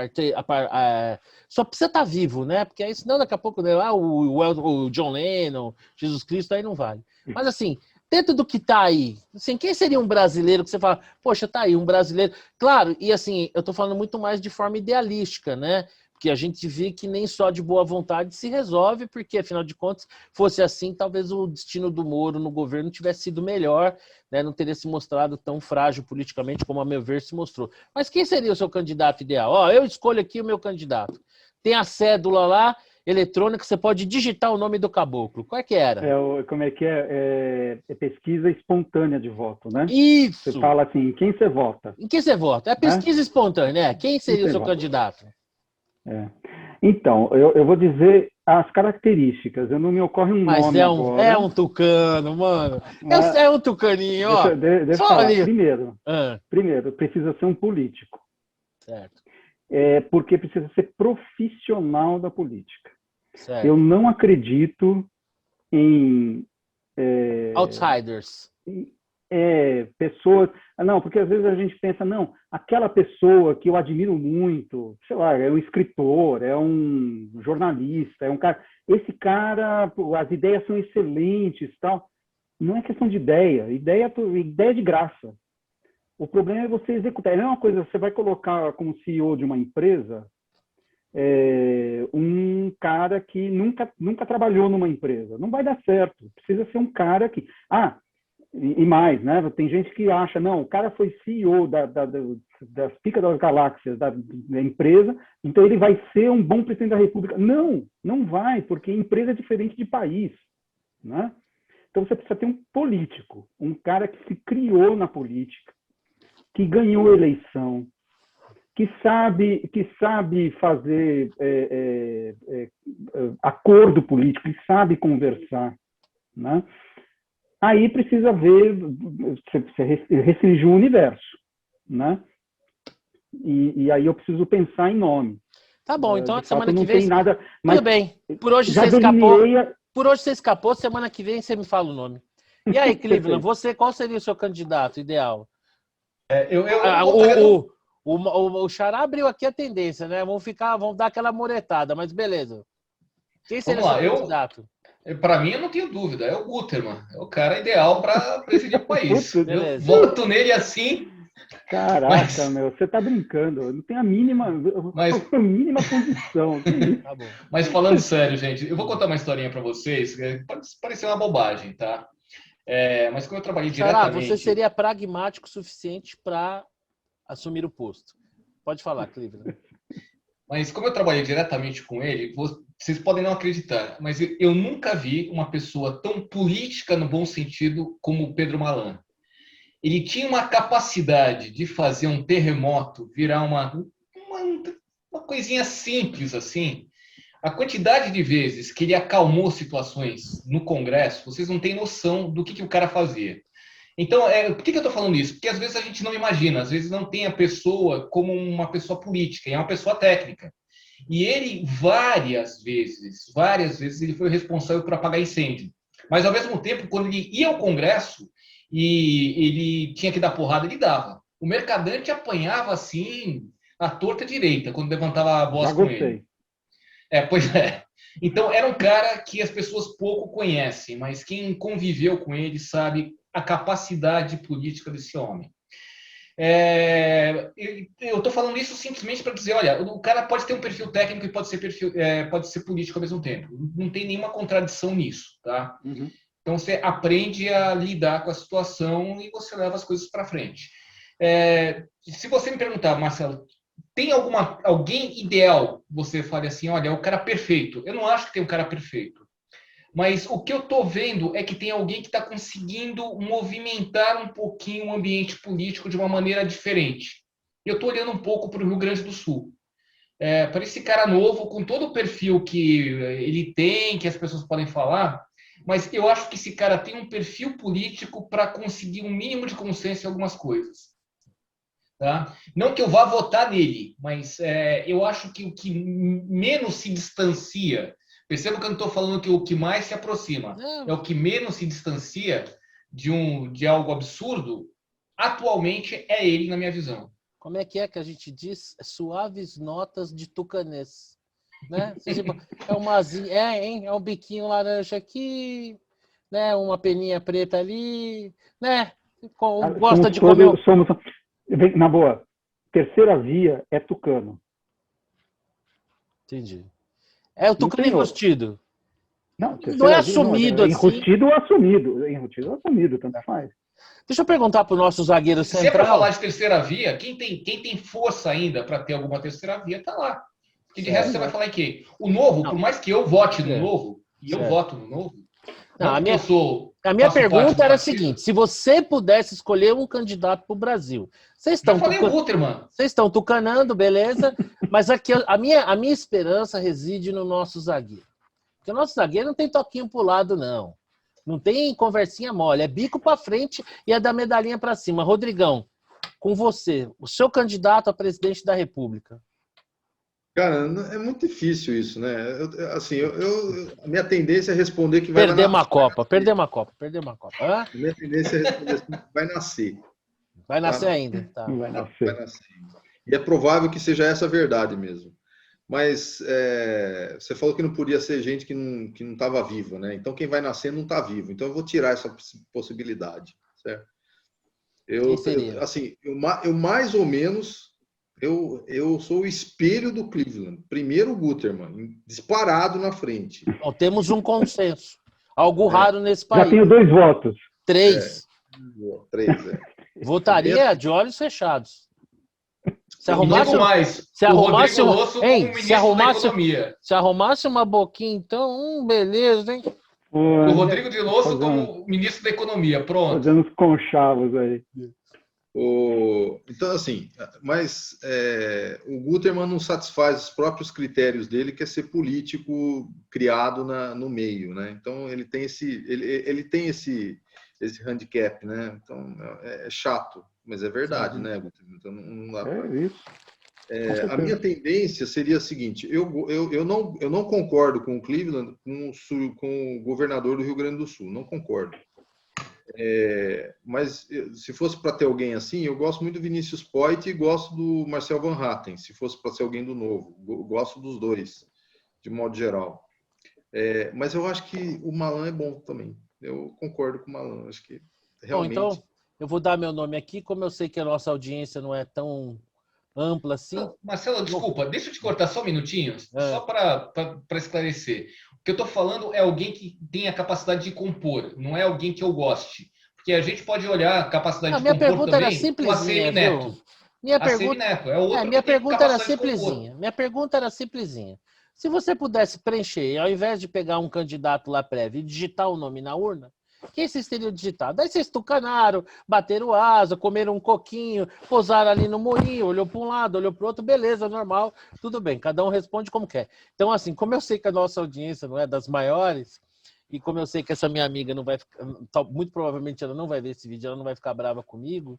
só precisa estar vivo, né? Porque aí senão daqui a pouco o John Lennon, Jesus Cristo, aí não vale. Mas assim, dentro do que está aí, assim, quem seria um brasileiro que você fala, poxa, tá aí, um brasileiro... Claro, e assim, eu estou falando muito mais de forma idealística, né? Porque a gente vê que nem só de boa vontade se resolve, porque, afinal de contas, fosse assim, talvez o destino do Moro no governo tivesse sido melhor, né? Não teria se mostrado tão frágil politicamente como, a meu ver, se mostrou. Mas quem seria o seu candidato ideal? Eu escolho aqui o meu candidato. Tem a cédula lá, eletrônica, você pode digitar o nome do caboclo. Qual é que era? Como é que é? É pesquisa espontânea de voto, né? Isso! Você fala assim, em quem você vota? Em quem você vota? É pesquisa espontânea, né? Quem seria o seu candidato? Então, eu vou dizer as características. Eu não me ocorre um nome agora. É um tucano, mano. É um tucaninho, ó. Deixa eu falar. Primeiro, precisa ser um político. Certo. Porque precisa ser profissional da política. Certo. Eu não acredito em... outsiders. Pessoas... Não, porque às vezes a gente pensa, não, aquela pessoa que eu admiro muito, sei lá, é um escritor, é um jornalista, é um cara... Esse cara, as ideias são excelentes, tal. Não é questão de ideia. Ideia é de graça. O problema é você executar. É uma coisa, você vai colocar como CEO de uma empresa um cara que nunca trabalhou numa empresa. Não vai dar certo. Precisa ser um cara que... E mais, né? Tem gente que acha, não, o cara foi CEO das Picas das Galáxias da empresa, então ele vai ser um bom presidente da República. Não vai, porque empresa é diferente de país. né? Então você precisa ter um político, um cara que se criou na política, que ganhou eleição, que sabe fazer acordo político, que sabe conversar, né? Aí precisa ver, você restringir o universo, né? E aí eu preciso pensar em nome. Tá bom, então a De semana fato, que não vem. tem nada, mas Tudo bem. Por hoje já você escapou. delineei. Por hoje você escapou, semana que vem você me fala o nome. E aí, Cleveland, Perfeito. qual seria o seu candidato ideal? Eu O, votaria no... o Xará abriu aqui a tendência, né? Vamos dar aquela moretada, mas beleza. Quem seria o Vamos lá, seu candidato? Para mim, eu não tenho dúvida, é o Gutermann. É o cara ideal para presidir o país. Putz, Eu beleza. voto nele assim. Caraca, meu, você tá brincando. Não tem a mínima condição. Que isso? Tá bom. Mas falando sério, gente, eu vou contar uma historinha para vocês. Pode parecer uma bobagem, tá? Mas como eu trabalhei Xará, diretamente... você seria pragmático o suficiente para assumir o posto. Pode falar, Cleveland. Mas como eu trabalhei diretamente com ele, vocês podem não acreditar, mas eu nunca vi uma pessoa tão política no bom sentido como o Pedro Malan. Ele tinha uma capacidade de fazer um terremoto virar uma coisinha simples assim. A quantidade de vezes que ele acalmou situações no Congresso, vocês não têm noção do que o cara fazia. Então, por que eu estou falando isso? Porque às vezes a gente não imagina, às vezes não tem a pessoa como uma pessoa política, é uma pessoa técnica. E ele, várias vezes, ele foi responsável por apagar incêndio. Mas, ao mesmo tempo, quando ele ia ao Congresso e ele tinha que dar porrada, ele dava. O Mercadante apanhava, assim, à torta direita, quando levantava a voz Já com gostei. ele. Pois é. Então, era um cara que as pessoas pouco conhecem, mas quem conviveu com ele sabe a capacidade política desse homem. Eu estou falando isso simplesmente para dizer, olha, o cara pode ter um perfil técnico e pode ser político ao mesmo tempo. Não tem nenhuma contradição nisso, tá? Uhum. Então você aprende a lidar com a situação e você leva as coisas para frente. Se você me perguntar, Marcelo, tem alguém ideal? Você fale assim, olha, é o cara perfeito. Eu não acho que tem um cara perfeito. Mas o que eu estou vendo é que tem alguém que está conseguindo movimentar um pouquinho o ambiente político de uma maneira diferente. Eu estou olhando um pouco para o Rio Grande do Sul. Para esse cara novo, com todo o perfil que ele tem, que as pessoas podem falar, mas eu acho que esse cara tem um perfil político para conseguir um mínimo de consenso em algumas coisas. Tá? Não que eu vá votar nele, mas eu acho que o que menos se distancia... Perceba que eu não estou falando que o que mais se aproxima. É o que menos se distancia de algo absurdo. Atualmente é ele, na minha visão. Como é que a gente diz? Suaves notas de tucanês. Né? É um biquinho laranja aqui, né? Uma peninha preta ali, né? Gosta de comer... Na boa, terceira via é tucano. Entendi. É o tucano enrustido. Não é assumido assim. Enrustido ou assumido. Enrustido ou assumido, tanto faz. Deixa eu perguntar para o nosso zagueiro central. Se é para falar de terceira via, quem tem força ainda para ter alguma terceira via, está lá. Porque de resto você vai falar em quê? O novo, por mais que eu vote no novo, e eu voto no novo, a minha pergunta era a seguinte: se você pudesse escolher um candidato para o Brasil, vocês estão tucanando, beleza? Mas aqui a minha esperança reside no nosso zagueiro. Porque o nosso zagueiro não tem toquinho pro lado, não. Não tem conversinha mole, é bico para frente e é da medalhinha para cima. Rodrigão, com você, o seu candidato a presidente da República. Cara, é muito difícil isso, né? A minha tendência é responder que vai perder uma Copa. Hã? A minha tendência é responder assim, que vai nascer. Vai nascer ainda. Tá. Vai nascer. E é provável que seja essa a verdade mesmo. Mas você falou que não podia ser gente que não estava viva, né? Então quem vai nascer não está vivo. Então eu vou tirar essa possibilidade, certo? Eu mais ou menos... Eu sou o espelho do Cleveland. Primeiro o Gutermann, disparado na frente. Bom, temos um consenso. Algo raro nesse país. Já tenho 2 votos. 3. 3, Votaria de olhos fechados. Se arrumasse uma boquinha, então, beleza, hein? O Rodrigo de Losso como ministro da Economia, pronto. Fazendo os conchavos aí. Então, assim, mas o Gutermann não satisfaz os próprios critérios dele, que é ser político criado no meio, né? Então, ele tem esse handicap, né? Então, é chato, mas é verdade, né, Gutermann? Então, não dá pra... isso. A minha tendência seria a seguinte: eu não concordo com o Cleveland, com o governador do Rio Grande do Sul, não concordo. Mas se fosse para ter alguém assim, eu gosto muito do Vinícius Poit e gosto do Marcel Van Hatten, se fosse para ser alguém do Novo. Eu gosto dos dois, de modo geral. Mas eu acho que o Malan é bom também. Eu concordo com o Malan. Acho que realmente... Bom, então, eu vou dar meu nome aqui, como eu sei que a nossa audiência não é tão ampla assim. Marcelo, desculpa, deixa eu te cortar só um minutinho, só para esclarecer. O que eu estou falando é alguém que tem a capacidade de compor, não é alguém que eu goste. Porque a gente pode olhar a capacidade de compor pergunta também era simplesinha, com a Neto. Minha pergunta era simplesinha. Minha pergunta era simplesinha. Se você pudesse preencher, ao invés de pegar um candidato lá prévio e digitar o nome na urna, quem vocês teriam digitado? Aí vocês tucanaram, bateram asa, comeram um coquinho, pousaram ali no moinho, olhou para um lado, olhou para o outro, beleza, normal, tudo bem, cada um responde como quer. Então, assim, como eu sei que a nossa audiência não é das maiores, e como eu sei que essa minha amiga não vai ficar, muito provavelmente ela não vai ver esse vídeo, ela não vai ficar brava comigo,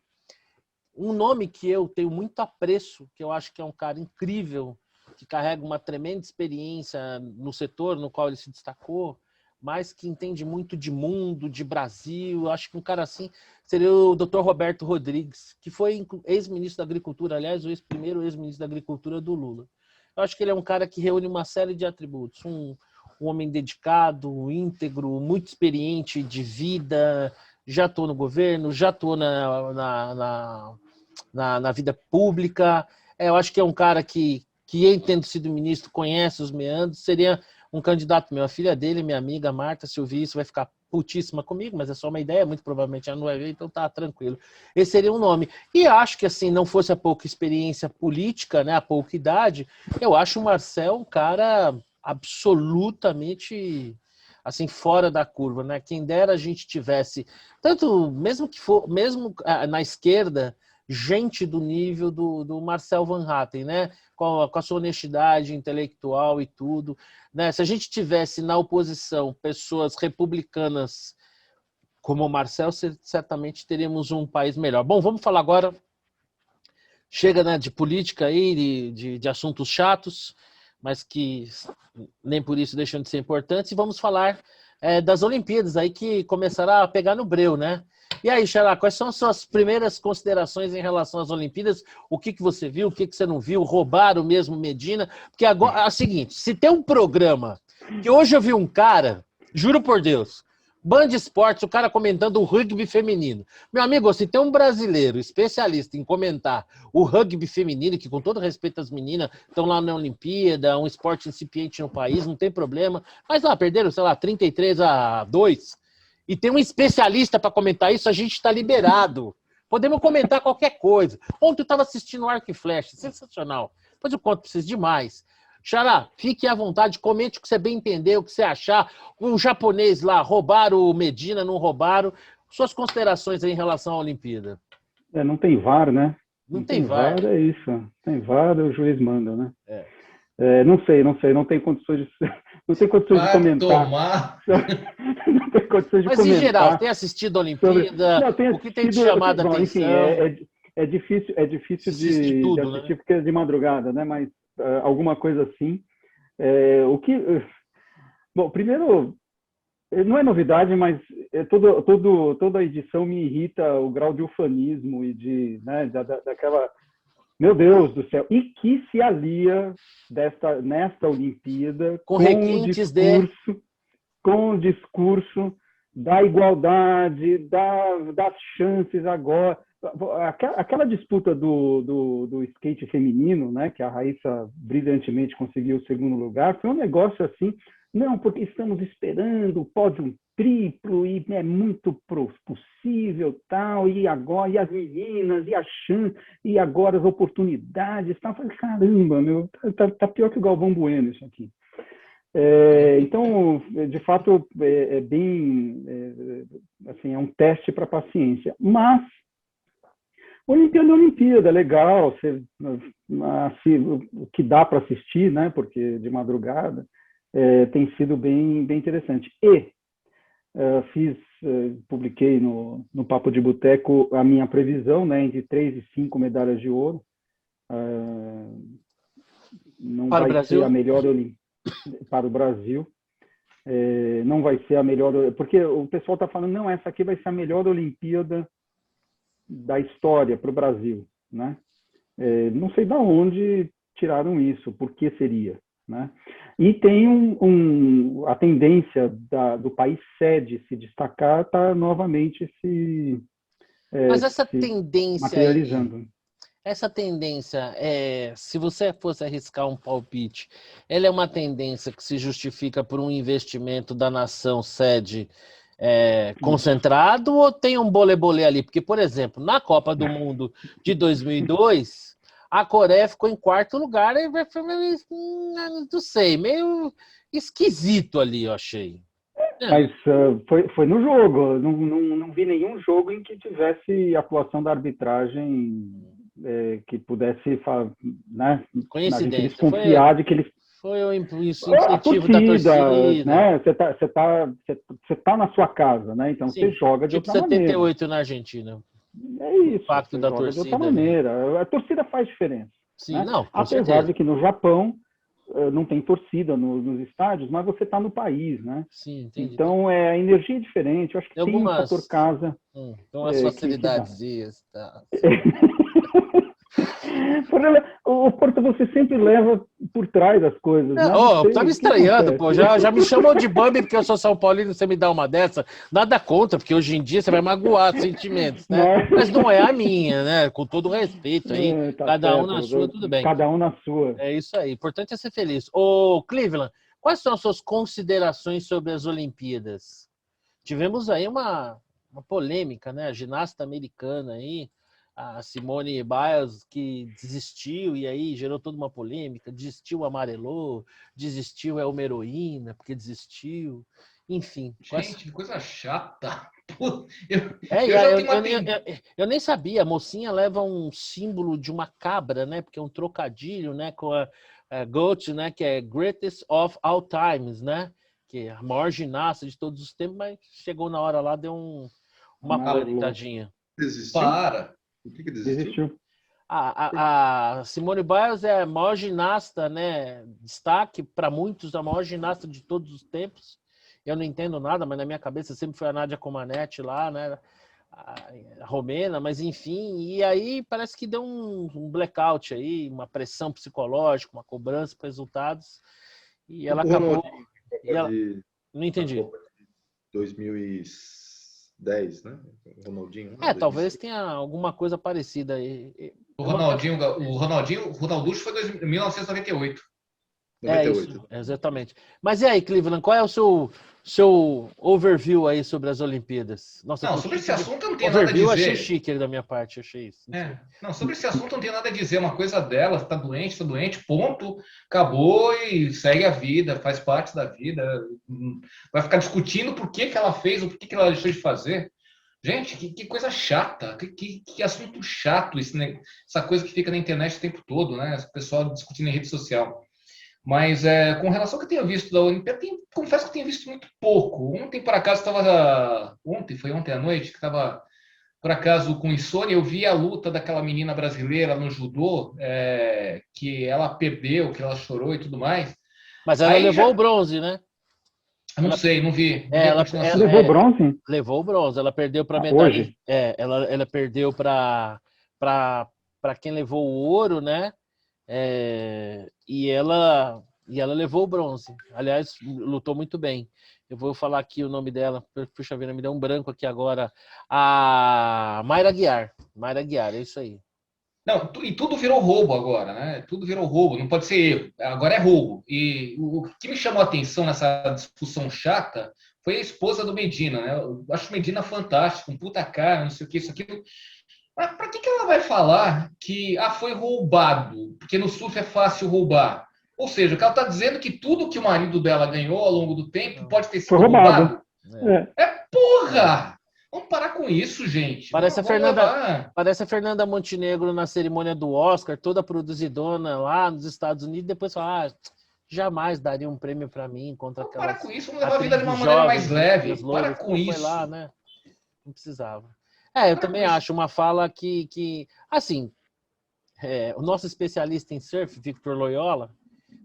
um nome que eu tenho muito apreço, que eu acho que é um cara incrível, que carrega uma tremenda experiência no setor no qual ele se destacou, mas que entende muito de mundo, de Brasil. Eu acho que um cara assim seria o Dr. Roberto Rodrigues, que foi ex-ministro da Agricultura, aliás, o primeiro ex-ministro da Agricultura do Lula. Eu acho que ele é um cara que reúne uma série de atributos. Um homem dedicado, íntegro, muito experiente de vida, já estou no governo, já estou na vida pública. Eu acho que é um cara que tendo sido ministro, conhece os meandros, seria um candidato meu. A filha dele, minha amiga Marta, se ouvir isso, vai ficar putíssima comigo, mas é só uma ideia, muito provavelmente ela não vai ver, então tá tranquilo. Esse seria um nome. E acho que, assim, não fosse a pouca experiência política, né, a pouca idade, eu acho o Marcel um cara absolutamente, assim, fora da curva, né? Quem dera a gente tivesse, tanto, mesmo na esquerda, gente do nível do Marcel Van Hatten, né? Com a sua honestidade intelectual e tudo, né? Se a gente tivesse na oposição pessoas republicanas como o Marcel, certamente teríamos um país melhor. Bom, vamos falar agora, chega, né, de política aí, de assuntos chatos, mas que nem por isso deixam de ser importantes, e vamos falar das Olimpíadas aí que começará a pegar no breu, né? E aí, Xará, quais são as suas primeiras considerações em relação às Olimpíadas? O que você viu, o que você não viu? Roubaram mesmo Medina? Porque agora é o seguinte, se tem um programa que hoje eu vi um cara, juro por Deus, Band Esportes, o cara comentando o rugby feminino. Meu amigo, se tem um brasileiro especialista em comentar o rugby feminino, que com todo respeito às meninas estão lá na Olimpíada, um esporte incipiente no país, não tem problema, mas lá perderam, sei lá, 33-2, e tem um especialista para comentar isso, a gente está liberado. Podemos comentar qualquer coisa. Ontem eu estava assistindo o Arco e Flecha, sensacional. Depois eu conto para vocês demais. Xará, fique à vontade, comente o que você bem entendeu, o que você achar. O japonês lá, roubaram o Medina, não roubaram. Suas considerações aí em relação à Olimpíada. Não tem VAR, né? Não tem VAR. É isso. Tem VAR, o juiz manda, né? Não sei, não tem condições de comentar. Não tem condições de Mas, comentar. Mas em geral, tem assistido a Olimpíada? O que tem te chamado a atenção? Enfim, é difícil de tudo, assistir, né? porque é de madrugada, né? Mas alguma coisa assim. Bom, primeiro, não é novidade, mas toda a edição me irrita o grau de ufanismo e daquela... Meu Deus do céu! E que se alia nesta Olimpíada com o discurso da igualdade, das chances agora. Aquela disputa do skate feminino, né, que a Raíssa brilhantemente conseguiu o segundo lugar, foi um negócio assim, não, porque estamos esperando o pódio triplo e é muito possível, tal, e agora, e as meninas, e a chance, e agora as oportunidades, tal. Eu falei, caramba, meu, tá pior que o Galvão Bueno isso aqui. Então, de fato, é bem, assim, é um teste para a paciência. Mas Olimpíada é Olimpíada, legal, o que dá para assistir, né? Porque de madrugada tem sido bem interessante. E publiquei no Papo de Boteco a minha previsão, né? Entre 3 e 5 medalhas de ouro. Não Para o vai Brasil? ser a melhor para o Brasil. Não vai ser a melhor, porque o pessoal está falando, não, essa aqui vai ser a melhor Olimpíada da história para o Brasil, né? Não sei de onde tiraram isso, por que seria, né? E tem a tendência do país sede se destacar, está novamente Mas essa se tendência materializando. aí, essa tendência, se você fosse arriscar um palpite, ela é uma tendência que se justifica por um investimento da nação sede concentrado ou tem um bolê-bolê ali? Porque, por exemplo, na Copa do Mundo de 2002, a Coreia ficou em quarto lugar e foi meio, não sei, meio esquisito ali, eu achei. Mas foi no jogo, não vi nenhum jogo em que tivesse atuação da arbitragem que pudesse, né, a gente desconfiar de que eles... Foi o incentivo torcida, da torcida. Né? Você tá na sua casa, né? Então Sim, você joga de tipo outra 78 maneira. na Argentina. É isso, Impacto você da joga de torcida outra ali. maneira. A torcida faz diferença. Sim, né? não, com Apesar certeza. de que no Japão não tem torcida nos estádios, mas você está no país, né? Sim, entendi. Então a energia é diferente. Eu acho que tem um fator casa. Tem umas facilidades. Tá. O Porto você sempre leva por trás das coisas, né? Tá me estranhando, pô. Já me chamou de Bambi porque eu sou São Paulino, você me dá uma dessa. Nada contra, porque hoje em dia você vai magoar os sentimentos, né? Mas não é a minha, né? Com todo o respeito aí. Tá cada certo, um na sua, tudo bem. Cada um na sua. É isso aí. O importante é ser feliz. Ô, Cleveland, quais são as suas considerações sobre as Olimpíadas? Tivemos aí uma polêmica, né? A ginasta americana aí, a Simone Biles, que desistiu e aí gerou toda uma polêmica, desistiu, amarelou, desistiu, é uma heroína, porque desistiu, enfim. Gente, que coisa chata. Eu nem sabia, a mocinha leva um símbolo de uma cabra, né? Porque é um trocadilho, né? Com a GOAT, né? Que é Greatest of All Times, né? Que é a maior ginasta de todos os tempos, mas chegou na hora lá, deu uma paritadinha. Desistiu? Para. Por que desistiu? A Simone Biles é a maior ginasta, né? Destaque para muitos, a maior ginasta de todos os tempos. Eu não entendo nada, mas na minha cabeça sempre foi a Nadia Comaneci lá, né? A romena, mas enfim. E aí parece que deu um blackout aí, uma pressão psicológica, uma cobrança para resultados. E ela acabou. Não entendi. 2010, né? O Ronaldinho. Talvez tenha alguma coisa parecida aí. O Ronalducho foi em 1998. Isso, exatamente. Mas e aí, Cleveland, qual é o seu overview aí sobre as Olimpíadas? Nossa, sobre esse assunto eu não tenho nada a dizer. Eu achei chique da minha parte, achei isso. Sobre esse assunto eu não tenho nada a dizer. Uma coisa dela, está doente, ponto, acabou e segue a vida, faz parte da vida. Vai ficar discutindo por que ela fez ou por que ela deixou de fazer. Gente, que coisa chata, que assunto chato, essa coisa que fica na internet o tempo todo, né? O pessoal discutindo em rede social. Mas com relação ao que eu tenho visto da Olimpíada, confesso que eu tenho visto muito pouco. Ontem, por acaso, foi ontem à noite, que estava, por acaso, com insônia, eu vi a luta daquela menina brasileira no judô, que ela perdeu, que ela chorou e tudo mais. Mas ela levou o bronze, né? Não sei, não vi. Ela levou bronze? Levou o bronze, ela perdeu para medalha. Hoje? Ela perdeu para quem levou o ouro, né? E ela levou o bronze. Aliás, lutou muito bem. Eu vou falar aqui o nome dela. Puxa vida, me deu um branco aqui agora. A Mayra Guiar. Mayra Guiar, é isso aí. Não, e tudo virou roubo agora, né? Tudo virou roubo, não pode ser erro. Agora é roubo. E o que me chamou a atenção nessa discussão chata foi a esposa do Medina, né? Eu acho o Medina fantástico, um puta cara, não sei o que, isso, aquilo. Mas para que ela vai falar que foi roubado? Porque no surf é fácil roubar. Ou seja, o que ela está dizendo que tudo que o marido dela ganhou ao longo do tempo pode ter sido Foi roubado. Porra! Vamos parar com isso, gente. Parece Vamos levar. a Fernanda Montenegro na cerimônia do Oscar, toda produzidona lá nos Estados Unidos, depois fala, jamais daria um prêmio para mim contra Vamos aquela. parar com isso, vamos levar a vida de uma maneira mais leve. Para com isso. Foi lá, né? Não precisava. Eu também acho uma fala que assim, o nosso especialista em surf, Victor Loyola,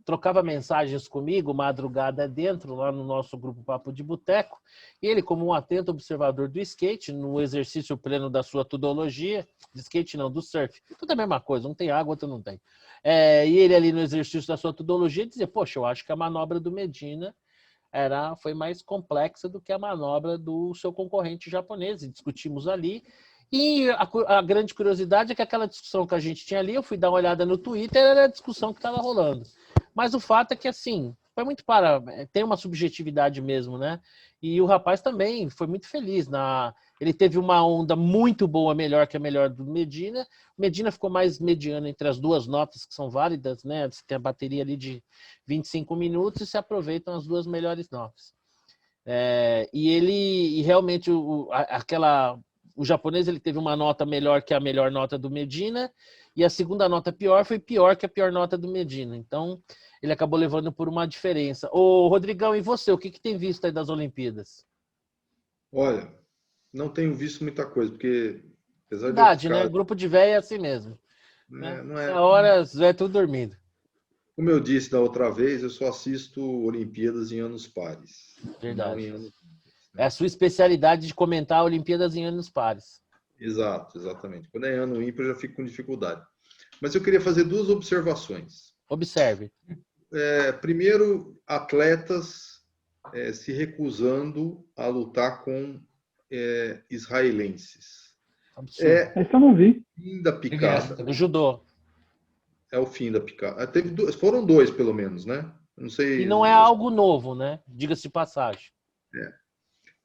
trocava mensagens comigo, madrugada dentro, lá no nosso grupo Papo de Boteco, e ele, como um atento observador do skate, no exercício pleno da sua tudologia, de skate não, do surf, tudo é a mesma coisa, um tem água, outro não tem. E ele ali no exercício da sua tudologia dizia, poxa, eu acho que a manobra do Medina foi mais complexa do que a manobra do seu concorrente japonês, e discutimos ali. E a grande curiosidade é que aquela discussão que a gente tinha ali, eu fui dar uma olhada no Twitter, era a discussão que estava rolando. Mas o fato é que, assim, foi muito tem uma subjetividade mesmo, né? E o rapaz também foi muito feliz. Ele teve uma onda muito boa, melhor que a melhor do Medina. O Medina ficou mais mediano entre as duas notas que são válidas, né? Você tem a bateria ali de 25 minutos e se aproveitam as duas melhores notas. E realmente, o japonês ele teve uma nota melhor que a melhor nota do Medina, e a segunda nota pior foi pior que a pior nota do Medina. Então, ele acabou levando por uma diferença. Ô, Rodrigão, e você? O que tem visto aí das Olimpíadas? Olha, não tenho visto muita coisa, porque apesar Verdade, né? Grupo de véia é assim mesmo. Não é... Na hora, é tudo dormindo. Como eu disse da outra vez, eu só assisto Olimpíadas em anos pares. Verdade. É a sua especialidade de comentar Olimpíadas em anos pares. Exato, exatamente. Quando é ano ímpar, eu já fico com dificuldade. Mas eu queria fazer duas observações. Observe. Primeiro, atletas se recusando a lutar com israelenses. Absurdo. Esse eu não vi. Fim da picada. Do judô. É o fim da picada. Foram dois, pelo menos, né? Não sei. E não é algo novo, né? Diga-se de passagem.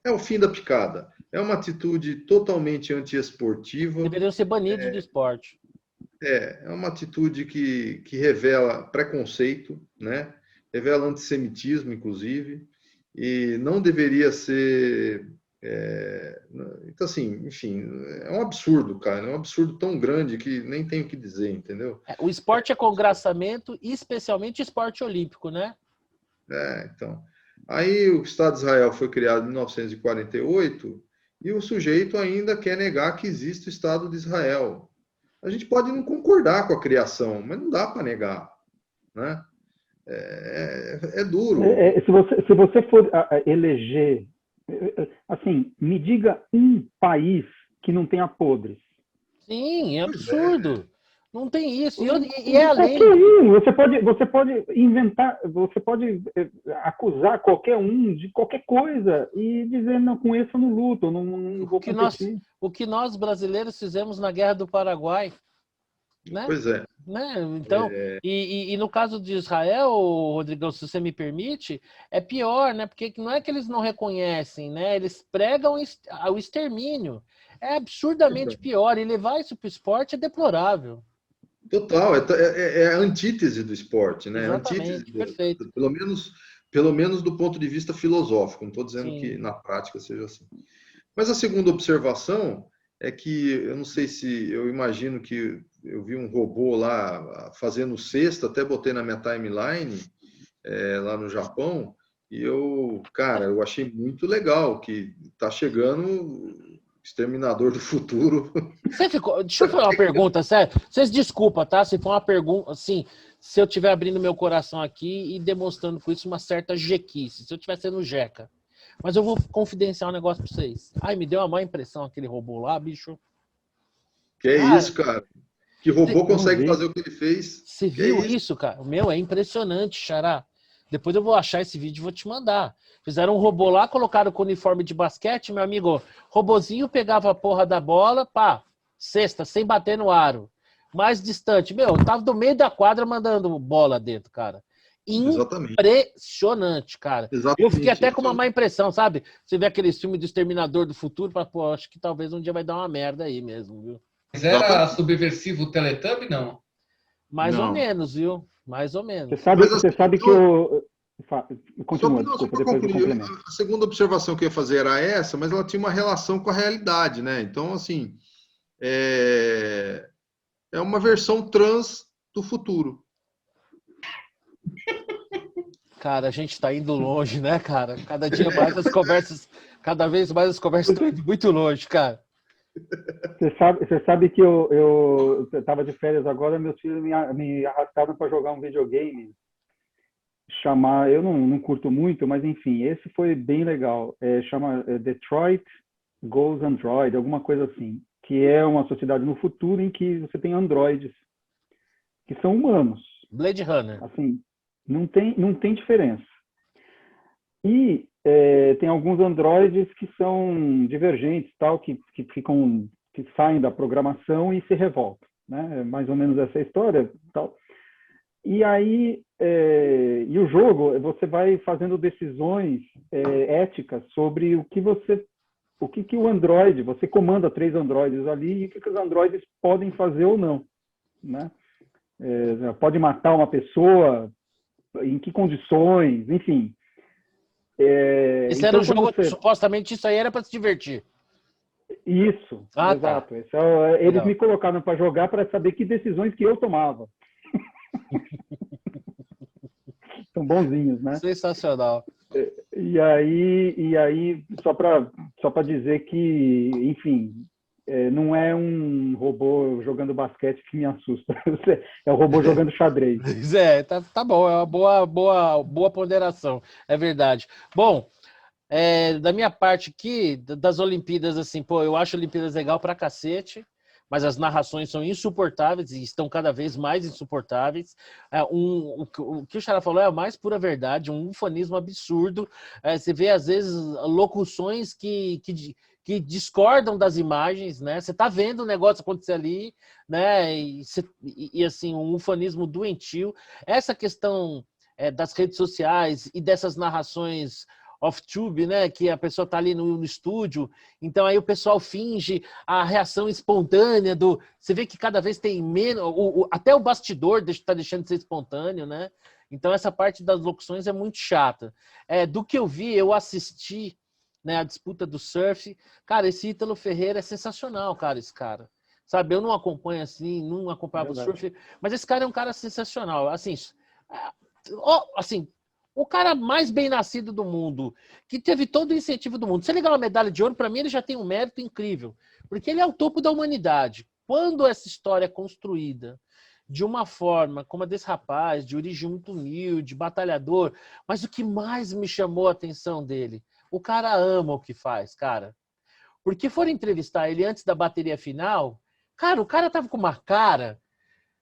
É o fim da picada. É uma atitude totalmente antiesportiva. Deveriam ser banidos do esporte. É uma atitude que revela preconceito, né? Revela antissemitismo, inclusive, e não deveria ser... Então, assim, enfim, é um absurdo, cara. É um absurdo tão grande que nem tenho o que dizer, entendeu? O esporte é congraçamento, especialmente esporte olímpico, né? Então... Aí o Estado de Israel foi criado em 1948 e o sujeito ainda quer negar que existe o Estado de Israel. A gente pode não concordar com a criação, mas não dá para negar, né? É duro. Se você for eleger, assim, me diga um país que não tenha podres. Sim, é absurdo. Não tem isso. E é além. Você pode inventar, você pode acusar qualquer um de qualquer coisa e dizer, não, com esse eu não luto, não vou competir. O que nós brasileiros fizemos na Guerra do Paraguai. Né? Pois é. Né? Então, e no caso de Israel, Rodrigão, se você me permite, é pior, né? Porque não é que eles não reconhecem, né? Eles pregam o extermínio. É absurdamente pior. E levar isso para o esporte é deplorável. Total, é a antítese do esporte, né? Exatamente, antítese perfeito. Pelo menos do ponto de vista filosófico. Não estou dizendo que na prática seja assim. Mas a segunda observação é que eu não sei se eu imagino que eu vi um robô lá fazendo cesta, até botei na minha timeline lá no Japão, e eu achei muito legal que está chegando Exterminador do Futuro. Deixa eu fazer uma pergunta, sério. Vocês desculpa, tá? Se for uma pergunta, assim, se eu estiver abrindo meu coração aqui e demonstrando com isso uma certa jequice, se eu estiver sendo jeca. Mas eu vou confidenciar um negócio pra vocês. Ai, me deu uma má impressão aquele robô lá, bicho. Que isso, cara? Que robô consegue fazer o que ele fez? Você viu isso, cara? Meu, é impressionante, Xará. Depois eu vou achar esse vídeo e vou te mandar. Fizeram um robô lá, colocaram com uniforme de basquete, meu amigo. Robozinho pegava a porra da bola, pá, cesta, sem bater no aro. Mais distante. Meu, eu tava do meio da quadra mandando bola dentro, cara. Impressionante, cara. Exatamente. Eu fiquei até com uma má impressão, sabe? Você vê aqueles filmes do Exterminador do Futuro, pô, acho que talvez um dia vai dar uma merda aí mesmo, viu? Mas era subversivo o Teletubby, não? Mais ou menos, viu? Mais ou menos. Você sabe que o... Continua, desculpa, depois eu complemento. A segunda observação que eu ia fazer era essa, mas ela tinha uma relação com a realidade, né? Então, assim, é uma versão trans do futuro. Cara, a gente está indo longe, né, cara? Cada dia mais cada vez mais as conversas estão indo muito longe, cara. Você sabe que eu estava de férias agora, meus filhos me arrastaram para jogar um videogame. Eu não curto muito, mas enfim, esse foi bem legal. Chama Detroit Goes Android, alguma coisa assim. Que é uma sociedade no futuro em que você tem androides que são humanos. Blade Runner. Assim, não tem diferença. E tem alguns androides que são divergentes, tal, que saem da programação e se revoltam, né? Mais ou menos essa história, tal. E aí, o jogo, você vai fazendo decisões éticas sobre o que o Android, você comanda 3 androides ali e o que os androides podem fazer ou não, né? Pode matar uma pessoa, em que condições, enfim. Esse era o jogo, supostamente isso aí era para se divertir. Isso, exato. Tá. Eles me colocaram para jogar para saber que decisões que eu tomava. São bonzinhos, né? Sensacional. E aí só para dizer que, enfim, não é um robô jogando basquete que me assusta. É um robô jogando xadrez. Tá bom, é uma boa ponderação, é verdade. Bom, da minha parte aqui, das Olimpíadas, assim, eu acho Olimpíadas legal pra cacete, mas as narrações são insuportáveis e estão cada vez mais insuportáveis. O que o Xará falou é a mais pura verdade, um ufanismo absurdo. Você vê, às vezes, locuções que discordam das imagens, né? Você tá vendo o negócio acontecer ali, né? E assim, um ufanismo doentio. Essa questão das redes sociais e dessas narrações off-tube, né, que a pessoa tá ali no estúdio, então aí o pessoal finge a reação espontânea você vê que cada vez tem menos, até o bastidor tá deixando de ser espontâneo, né, então essa parte das locuções é muito chata. Do que eu vi, eu assisti, né, a disputa do surf, cara, esse Ítalo Ferreira é sensacional, cara, esse cara, sabe, eu não acompanho assim, não acompanhava o surf, mas esse cara é um cara sensacional, assim, o cara mais bem nascido do mundo, que teve todo o incentivo do mundo. Se ele ganhar uma medalha de ouro, para mim ele já tem um mérito incrível, porque ele é o topo da humanidade. Quando essa história é construída de uma forma como a desse rapaz, de origem muito humilde, batalhador, mas o que mais me chamou a atenção dele, o cara ama o que faz, cara. Porque foram entrevistar ele antes da bateria final, cara, o cara tava com uma cara,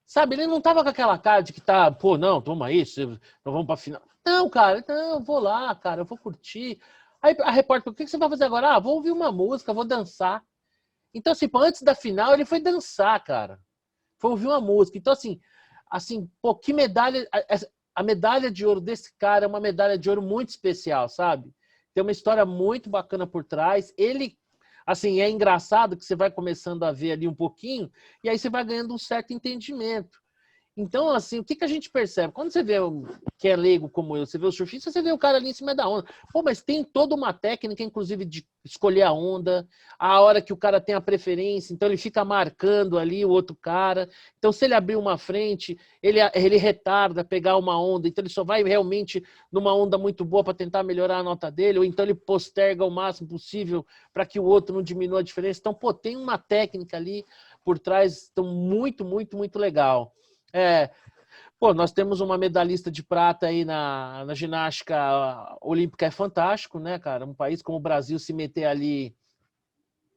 sabe, ele não tava com aquela cara de que tá, não, toma isso, nós vamos pra final. Não, cara, não, vou lá, cara, eu vou curtir. Aí a repórter, o que você vai fazer agora? Vou ouvir uma música, vou dançar. Então, assim, antes da final, ele foi dançar, cara. Foi ouvir uma música. Então, assim, que medalha... A medalha de ouro desse cara é uma medalha de ouro muito especial, sabe? Tem uma história muito bacana por trás. Ele, assim, é engraçado que você vai começando a ver ali um pouquinho e aí você vai ganhando um certo entendimento. Então, assim, o que a gente percebe? Quando você vê que é leigo como eu, você vê o surfista, você vê o cara ali em cima da onda. Mas tem toda uma técnica, inclusive, de escolher a onda, a hora que o cara tem a preferência, então ele fica marcando ali o outro cara. Então, se ele abrir uma frente, ele retarda pegar uma onda, então ele só vai realmente numa onda muito boa para tentar melhorar a nota dele, ou então ele posterga o máximo possível para que o outro não diminua a diferença. Então, tem uma técnica ali por trás, então, muito, muito, muito legal. Nós temos uma medalhista de prata aí na ginástica olímpica, é fantástico, né, cara? Um país como o Brasil se meter ali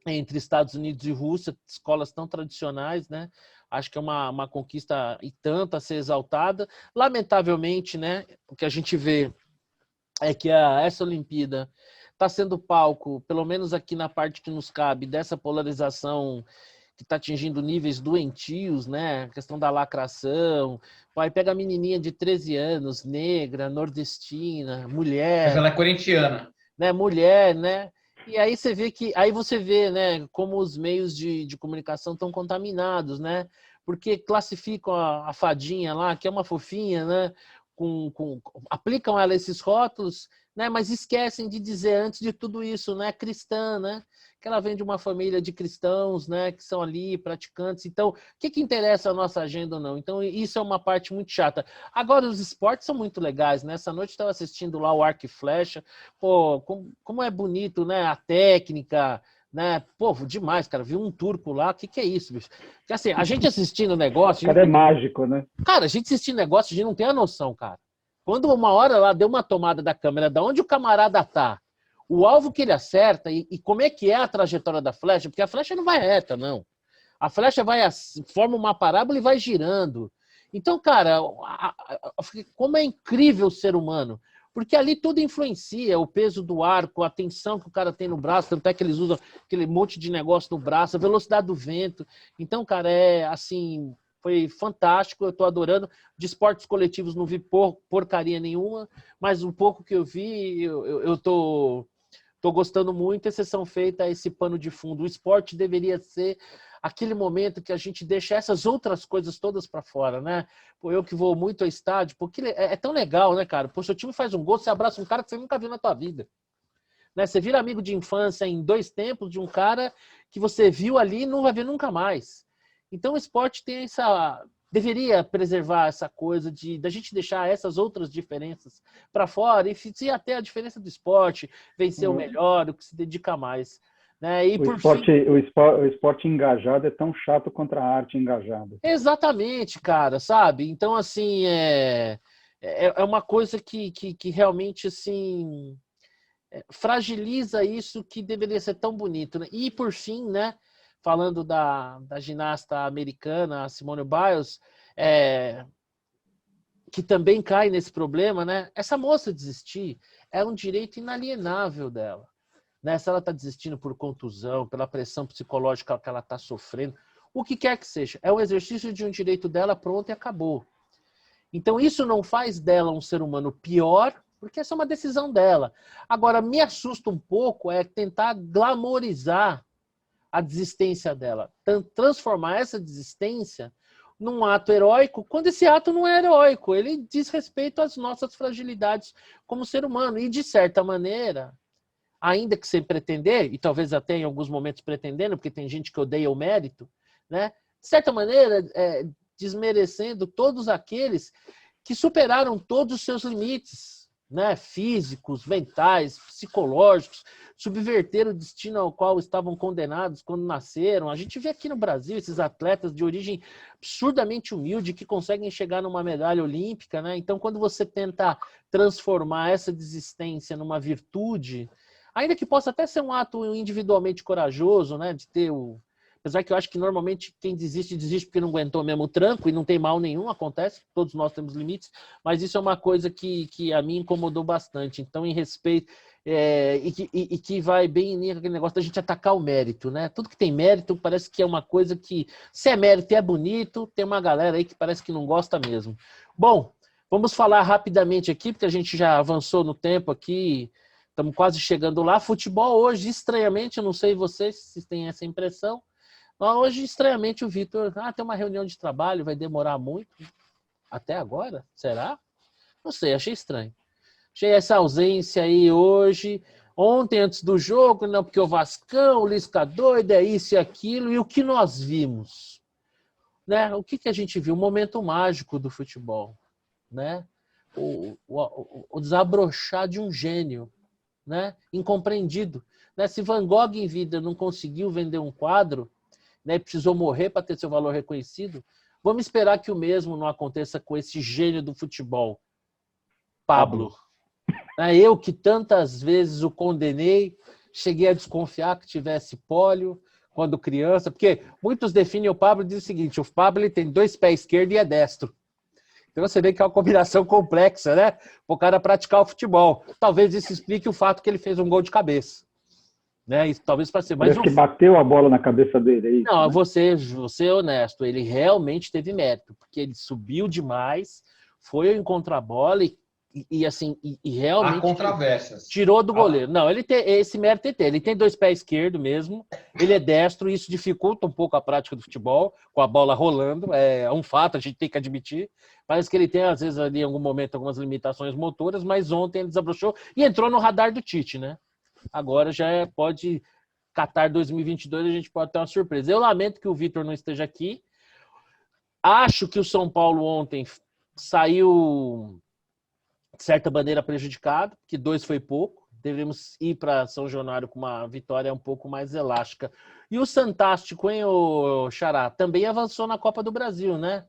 entre Estados Unidos e Rússia, escolas tão tradicionais, né? Acho que é uma conquista e tanto a ser exaltada. Lamentavelmente, né, o que a gente vê é que essa Olimpíada está sendo palco, pelo menos aqui na parte que nos cabe, dessa polarização que está atingindo níveis doentios, né? A questão da lacração. Aí pega a menininha de 13 anos, negra, nordestina, mulher. Mas ela é corintiana. Né? Mulher, né? E aí você vê, né, como os meios de comunicação estão contaminados, né? porque classificam a fadinha lá, que é uma fofinha, né? Aplicam ela esses rótulos, né? Mas esquecem de dizer, antes de tudo isso, né? Cristã, né? Que ela vem de uma família de cristãos, né? Que são ali praticantes. Então, o que interessa a nossa agenda ou não? Então, isso é uma parte muito chata. Agora, os esportes são muito legais, né? Essa noite eu estava assistindo lá o arco e flecha. Pô, como é bonito, né? A técnica, né? Pô, demais, cara. Vi um turco lá. O que é isso, bicho? Porque, assim, a gente assistindo o negócio... O cara é mágico, né? Cara, a gente assistindo o negócio, a gente não tem a noção, cara. Quando uma hora lá deu uma tomada da câmera, da onde o camarada tá, o alvo que ele acerta e como é que é a trajetória da flecha, porque a flecha não vai reta, não. A flecha forma uma parábola e vai girando. Então, cara, como é incrível o ser humano. Porque ali tudo influencia, o peso do arco, a tensão que o cara tem no braço, tanto é que eles usam aquele monte de negócio no braço, a velocidade do vento. Então, cara, assim, foi fantástico, eu estou adorando. De esportes coletivos não vi porcaria nenhuma, mas o pouco que eu vi, eu tô gostando muito, exceção feita a esse pano de fundo. O esporte deveria ser aquele momento que a gente deixa essas outras coisas todas para fora, né? Pô, eu que vou muito ao estádio, porque é tão legal, né, cara? Pô, seu time faz um gol, você abraça um cara que você nunca viu na tua vida. Né? Você vira amigo de infância em 2 tempos de um cara que você viu ali e não vai ver nunca mais. Então o esporte tem deveria preservar essa coisa da gente deixar essas outras diferenças para fora e se até a diferença do esporte, vencer o melhor, o que se dedica mais. Né? E o esporte engajado é tão chato quanto a arte engajada. Exatamente, cara, sabe? Então, assim, é uma coisa que realmente, assim, fragiliza isso que deveria ser tão bonito. Né? E, por fim, né, falando da ginasta americana, a Simone Biles, que também cai nesse problema, né? Essa moça desistir é um direito inalienável dela. Né? Se ela está desistindo por contusão, pela pressão psicológica que ela está sofrendo, o que quer que seja, é um exercício de um direito dela, pronto e acabou. Então isso não faz dela um ser humano pior, porque essa é uma decisão dela. Agora, me assusta um pouco tentar glamorizar a desistência dela, transformar essa desistência num ato heróico, quando esse ato não é heróico, ele diz respeito às nossas fragilidades como ser humano, e de certa maneira, ainda que sem pretender, e talvez até em alguns momentos pretendendo, porque tem gente que odeia o mérito, né? De certa maneira, desmerecendo todos aqueles que superaram todos os seus limites, né? Físicos, mentais, psicológicos, subverteram o destino ao qual estavam condenados quando nasceram. A gente vê aqui no Brasil esses atletas de origem absurdamente humilde que conseguem chegar numa medalha olímpica, né? Então, quando você tenta transformar essa desistência numa virtude, ainda que possa até ser um ato individualmente corajoso, né? De ter apesar que eu acho que normalmente quem desiste porque não aguentou mesmo o tranco e não tem mal nenhum, acontece, todos nós temos limites, mas isso é uma coisa que a mim incomodou bastante. Então, em respeito, e que vai bem em aquele negócio da gente atacar o mérito, né? Tudo que tem mérito parece que é uma coisa que, se é mérito e é bonito, tem uma galera aí que parece que não gosta mesmo. Bom, vamos falar rapidamente aqui, porque a gente já avançou no tempo aqui, estamos quase chegando lá. Futebol hoje, estranhamente, eu não sei vocês se têm essa impressão, mas hoje, estranhamente, o Vitor, tem uma reunião de trabalho, vai demorar muito. Até agora? Será? Não sei, achei estranho. Achei essa ausência aí hoje. Ontem, antes do jogo, não, porque o Vascão, o Lisca doido, é isso e aquilo. E o que nós vimos? Né? O que a gente viu? O momento mágico do futebol. Né? O desabrochar de um gênio, né? Incompreendido. Né? Se Van Gogh em vida não conseguiu vender um quadro, né? Precisou morrer para ter seu valor reconhecido, vamos esperar que o mesmo não aconteça com esse gênio do futebol, Pablo. Eu que tantas vezes o condenei, cheguei a desconfiar que tivesse pólio quando criança, porque muitos definem o Pablo e dizem o seguinte: o Pablo ele tem 2 pés esquerdo e é destro. Então você vê que é uma combinação complexa, né? Para o cara praticar o futebol. Talvez isso explique o fato que ele fez um gol de cabeça. Né? Isso, talvez para ser mais. Parece que bateu a bola na cabeça dele. É isso, não, né? Você é honesto. Ele realmente teve mérito, porque ele subiu demais, foi em contrabola e assim, realmente Há controvérsias. tirou do goleiro. Não, ele tem esse mérito, ele tem 2 pés esquerdos mesmo, ele é destro, e isso dificulta um pouco a prática do futebol, com a bola rolando, é um fato, a gente tem que admitir. Parece que ele tem, às vezes, ali em algum momento, algumas limitações motoras, mas ontem ele desabrochou e entrou no radar do Tite, né? Agora já pode, Qatar 2022, a gente pode ter uma surpresa. Eu lamento que o Vitor não esteja aqui. Acho que o São Paulo ontem saiu, de certa maneira, prejudicado, que 2 foi pouco. Devemos ir para São Januário com uma vitória um pouco mais elástica. E o Santástico, hein, o Xará, também avançou na Copa do Brasil, né?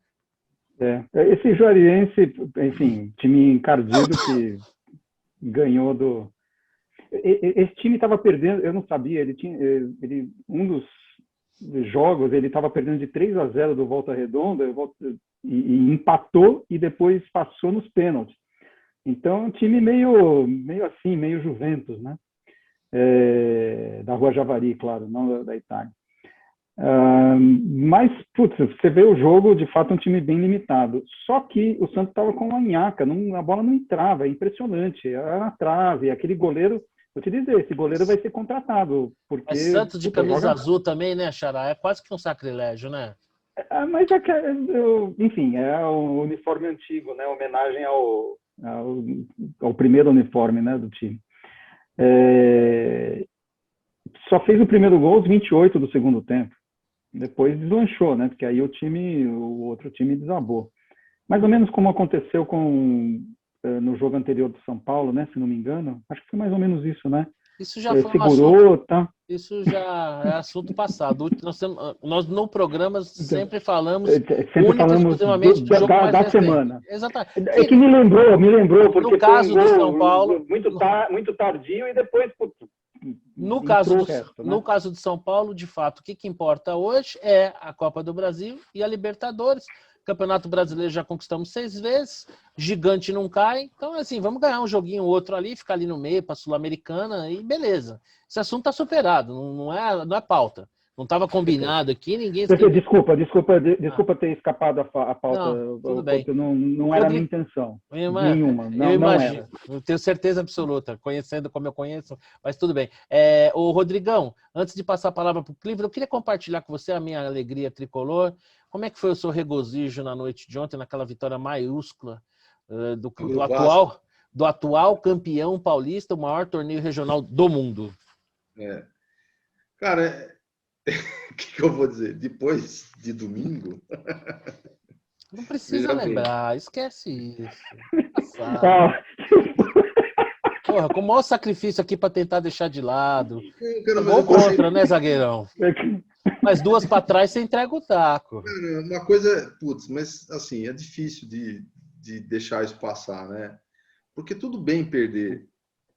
Esse Juariense, enfim, time encardido que ganhou do... Esse time estava perdendo, eu não sabia, um dos jogos, ele estava perdendo de 3-0 do Volta Redonda e empatou e depois passou nos pênaltis. Então, um time meio assim, meio Juventus, né? Da Rua Javari, claro, não da Itália. Mas, putz, você vê o jogo, de fato, é um time bem limitado. Só que o Santos estava com uma nhaca, a bola não entrava, é impressionante. Era na trave, aquele goleiro, vou te dizer, esse goleiro vai ser contratado. Porque, Santos de camisa azul também, né, Xará? É quase que um sacrilégio, né? Mas, enfim, é o uniforme antigo, né? Homenagem ao primeiro uniforme, né, do time. Só fez o primeiro gol aos 28 do segundo tempo. Depois deslanchou, né? Porque aí o outro time desabou. Mais ou menos como aconteceu no jogo anterior do São Paulo, né? Se não me engano. Acho que foi mais ou menos isso, né? Isso já foi segurou, tá? Isso já é assunto passado. Nós no programa sempre falamos exclusivamente do jogo da semana. Exatamente. É que me lembrou, porque no caso do São Paulo, muito tardio e depois no caso do São Paulo, de fato, o que importa hoje é a Copa do Brasil e a Libertadores. Campeonato Brasileiro já conquistamos 6 vezes, gigante não cai, então assim, vamos ganhar um joguinho outro ali, ficar ali no meio para a Sul-Americana e beleza. Esse assunto está superado, não é pauta. Não estava combinado aqui, ninguém... Desculpa ter escapado a pauta. Não, tudo bem. Não era a minha intenção. Nenhuma. Eu imagino. Eu tenho certeza absoluta, conhecendo como eu conheço, mas tudo bem. Ô, Rodrigão, antes de passar a palavra para o Cliver, eu queria compartilhar com você a minha alegria tricolor. Como é que foi o seu regozijo na noite de ontem, naquela vitória maiúscula do atual campeão paulista, o maior torneio regional do mundo? Cara, o que eu vou dizer? Depois de domingo... Não precisa lembrar, esquece isso. Porra, com o maior sacrifício aqui para tentar deixar de lado. Gol contra, né, zagueirão? Mas 2 para trás você entrega o taco. Uma coisa, mas assim, é difícil de deixar isso passar, né? Porque tudo bem perder,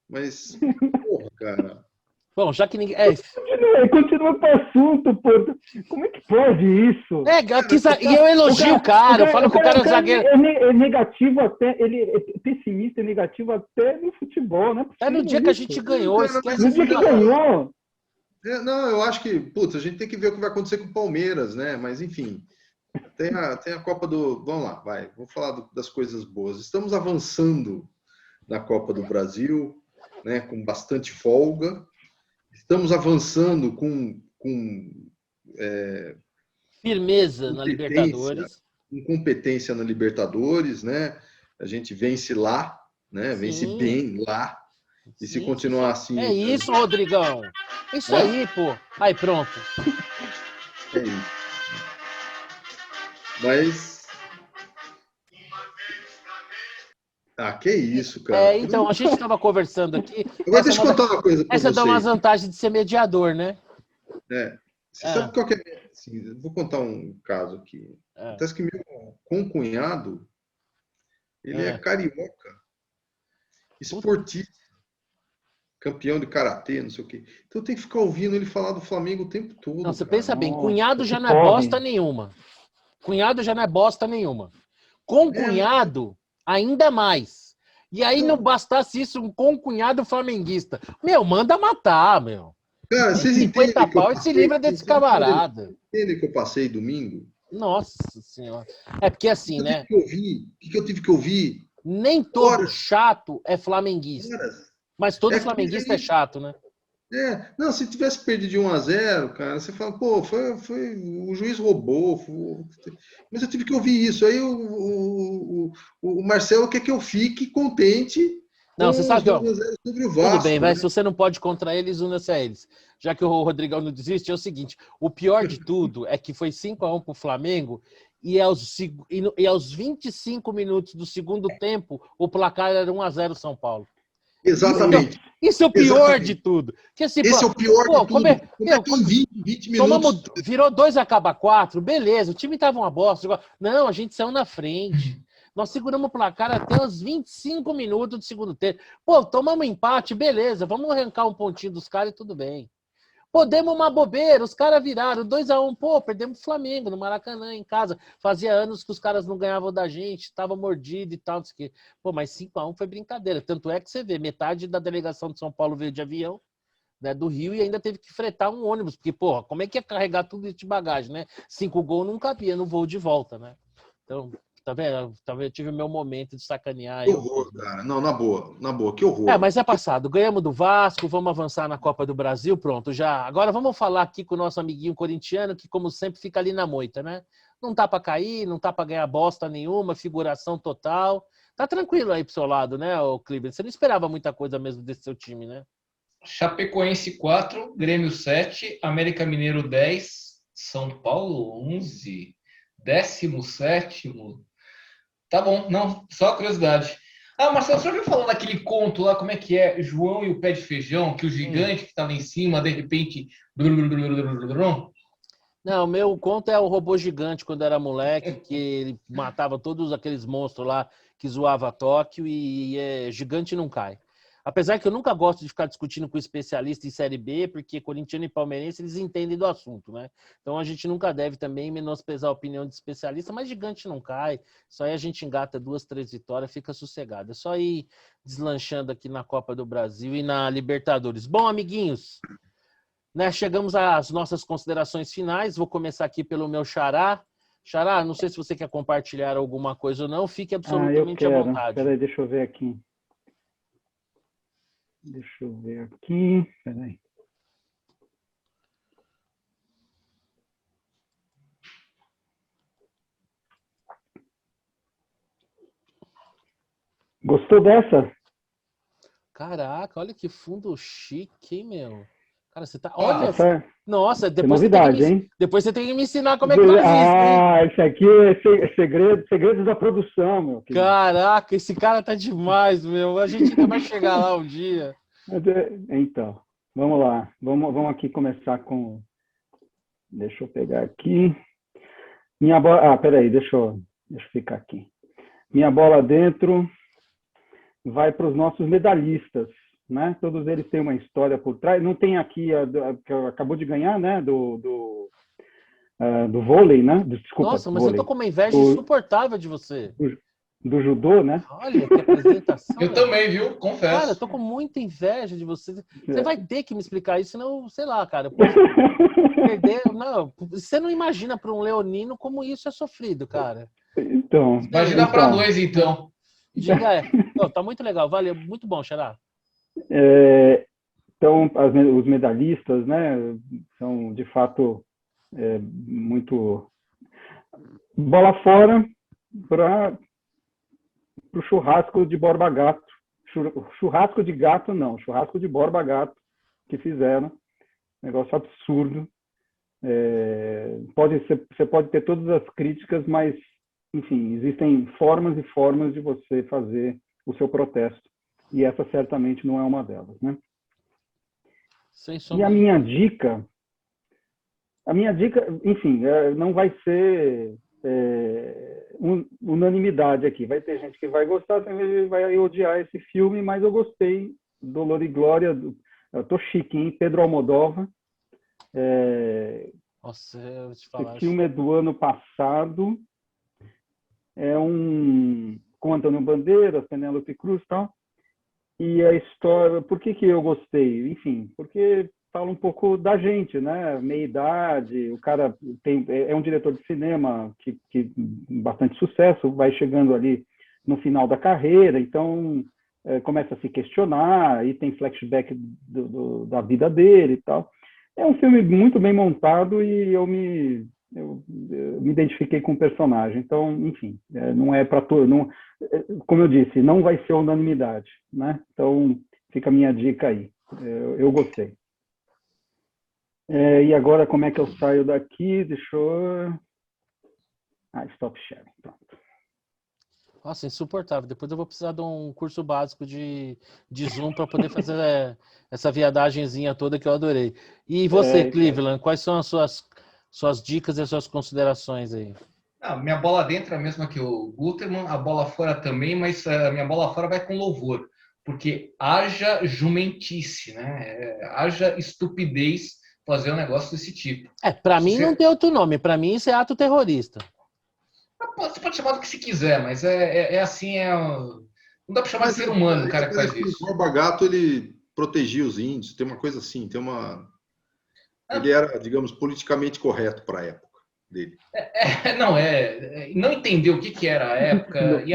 mas, porra, cara... Bom, já que ninguém... Continua com o assunto, pô. Como é que pode isso? E eu elogio o cara, eu falo que o cara é zagueiro. É negativo até, ele é pessimista, é negativo até no futebol, né? É no dia que a gente ganhou, esquece. No dia que ganhou. Não, eu acho que, a gente tem que ver o que vai acontecer com o Palmeiras, né? Mas, enfim, tem a Copa do... Vamos lá, vou falar das coisas boas. Estamos avançando na Copa do Brasil, né? Com bastante folga. Estamos avançando com firmeza na Libertadores. Com competência na Libertadores, né? A gente vence lá, né? Vence bem lá. E se continuar assim... É isso, Rodrigão. Isso aí, pô. Aí, pronto. É isso. Mas... que isso, cara. Então, a gente estava conversando aqui... Agora deixa eu contar uma coisa para vocês. Essa dá uma vantagem de ser mediador, né? Você sabe qual que é... Assim, vou contar um caso aqui. Acontece que meu concunhado, ele é carioca, esportista, campeão de karatê, não sei o quê. Então tem que ficar ouvindo ele falar do Flamengo o tempo todo. Não, você pensa bem, cunhado já não é bosta nenhuma. Cunhado já não é bosta nenhuma. Concunhado, ainda mais. E aí não bastasse isso, um concunhado flamenguista. Manda matar, meu. Cara, vocês 50 pau e se livra desse camarada. Entendem que eu passei domingo? Nossa Senhora. É porque assim, né? O que eu tive que ouvir? Nem todo Horas. chato é flamenguista. Horas. Mas todo É que flamenguista é chato, né? Não, se tivesse perdido de 1-0, cara, você fala, pô, o juiz roubou, mas eu tive que ouvir isso. Aí o Marcelo quer que eu fique contente Não, com você os sabe, ó, 2-0 sobre o tudo bem, Vasco, vai. né? Se você não pode contra eles, una-se a eles. Já que o Rodrigão não desiste, é o seguinte: o pior de tudo é que foi 5-1 pro Flamengo e aos 25 minutos do segundo tempo, o placar era 1-0 São Paulo. Exatamente. Isso é o pior de Exatamente. tudo. Que, assim, Esse é o pior de como tudo. Como é que em 20 minutos... virou 2 acaba 4, beleza, o time tava uma bosta. Não, a gente saiu na frente. Nós seguramos o placar até os 25 minutos do segundo tempo. Pô, tomamos um empate, beleza, vamos arrancar um pontinho dos caras e tudo bem. Pô, demos uma bobeira, os caras viraram 2-1, pô, perdemos o Flamengo no Maracanã, em casa. Fazia anos que os caras não ganhavam da gente, tava mordido e tal, não sei o quê. Pô, mas 5-1 foi brincadeira. Tanto é que você vê, metade da delegação de São Paulo veio de avião, né, do Rio, e ainda teve que fretar um ônibus, porque, porra, como é que ia carregar tudo isso de bagagem, né? 5 gols não cabia no voo de volta, né? Então, tá vendo? Eu tive o meu momento de sacanear. Que horror, cara. Não, na boa, que horror. Mas é passado. Ganhamos do Vasco, vamos avançar na Copa do Brasil, pronto, já. Agora vamos falar aqui com o nosso amiguinho corintiano, que como sempre fica ali na moita, né? Não tá pra cair, não tá pra ganhar bosta nenhuma, figuração total. Tá tranquilo aí pro seu lado, né, o Cleveland? Você não esperava muita coisa mesmo desse seu time, né? Chapecoense 4, Grêmio 7, América Mineiro 10, São Paulo 11, 17º. Tá bom, não, só curiosidade. Ah, Marcelo, você já ouviu falar daquele conto lá, como é que é? João e o pé de feijão, que o gigante que tá lá em cima, de repente... Não, meu conto é o robô gigante quando era moleque, que ele matava todos aqueles monstros lá que zoava Tóquio e gigante não cai. Apesar que eu nunca gosto de ficar discutindo com especialista em Série B, porque corintiano e palmeirense eles entendem do assunto, né? Então a gente nunca deve também menosprezar a opinião de especialista, mas gigante não cai. Só aí a gente engata 2, 3 vitórias, fica sossegado. É só ir deslanchando aqui na Copa do Brasil e na Libertadores. Bom, amiguinhos, né, chegamos às nossas considerações finais. Vou começar aqui pelo meu xará. Xará, não sei se você quer compartilhar alguma coisa ou não, fique absolutamente à vontade. Peraí, deixa eu ver aqui. Peraí. Gostou dessa? Caraca, olha que fundo chique, hein, meu? Cara, você tá... Olha, nossa, depois novidade, hein? Depois você tem que me ensinar como é que faz isso, hein? Isso aqui é segredos da produção, meu querido. Caraca, esse cara tá demais, meu. A gente ainda vai chegar lá um dia. Então, vamos lá. Vamos aqui começar com... Deixa eu pegar aqui. Minha bola... peraí, deixa eu ficar aqui. Minha bola dentro vai para os nossos medalhistas, né? Todos eles têm uma história por trás. Não tem aqui que acabou de ganhar, né? Do vôlei, né? Desculpa. Nossa, mas vôlei. eu tô com uma inveja insuportável de você. Do judô, né? Olha, que apresentação. Eu também, viu? Confesso. Cara, eu tô com muita inveja de você. Você vai ter que me explicar isso, senão, sei lá, cara, eu posso perder. Não, você não imagina para um leonino como isso é sofrido, cara. Então. Imagina para 2, então. Diga, Não, tá muito legal, valeu, muito bom, Xará. Então, os medalhistas, né, são de fato muito bola fora para o churrasco de Borba Gato. Churrasco de gato não, churrasco de Borba Gato que fizeram. Negócio absurdo. Você pode ter todas as críticas, mas, enfim, existem formas e formas de você fazer o seu protesto. E essa certamente não é uma delas, né? E a minha dica, enfim, não vai ser unanimidade aqui. Vai ter gente que vai gostar, tem gente que vai odiar esse filme, mas eu gostei. Dolor e Glória, eu tô chique, hein? Pedro Almodóvar. Nossa, eu vou te falar. Esse filme é do ano passado. Com Antônio Bandeiras, Penélope Cruz e tal. E a história... Por que eu gostei? Enfim, porque fala um pouco da gente, né? Meia-idade, o cara é um diretor de cinema que bastante sucesso, vai chegando ali no final da carreira, então começa a se questionar, e tem flashback da vida dele e tal. É um filme muito bem montado e eu me identifiquei com o personagem. Então, enfim, não é para todo, como eu disse, não vai ser unanimidade, né? Então, fica a minha dica aí. Eu gostei. E agora, como é que eu saio daqui? Deixa eu... stop sharing. Pronto. Nossa, insuportável. Depois eu vou precisar de um curso básico de Zoom para poder fazer essa viadagenzinha toda que eu adorei. E você, Cleveland, quais são as suas dicas e as suas considerações aí? Minha bola dentro é a mesma que o Guterman, a bola fora também, mas a minha bola fora vai com louvor, porque haja jumentice, né? Haja estupidez fazer um negócio desse tipo. Para mim não tem outro nome, para mim isso é ato terrorista. Você pode chamar do que se quiser, mas assim, não dá para chamar de ser humano o cara que faz isso. O Borba Gato, ele protegia os índios, tem uma coisa assim, ele era, digamos, politicamente correto para a época dele. Não entender o que era a época e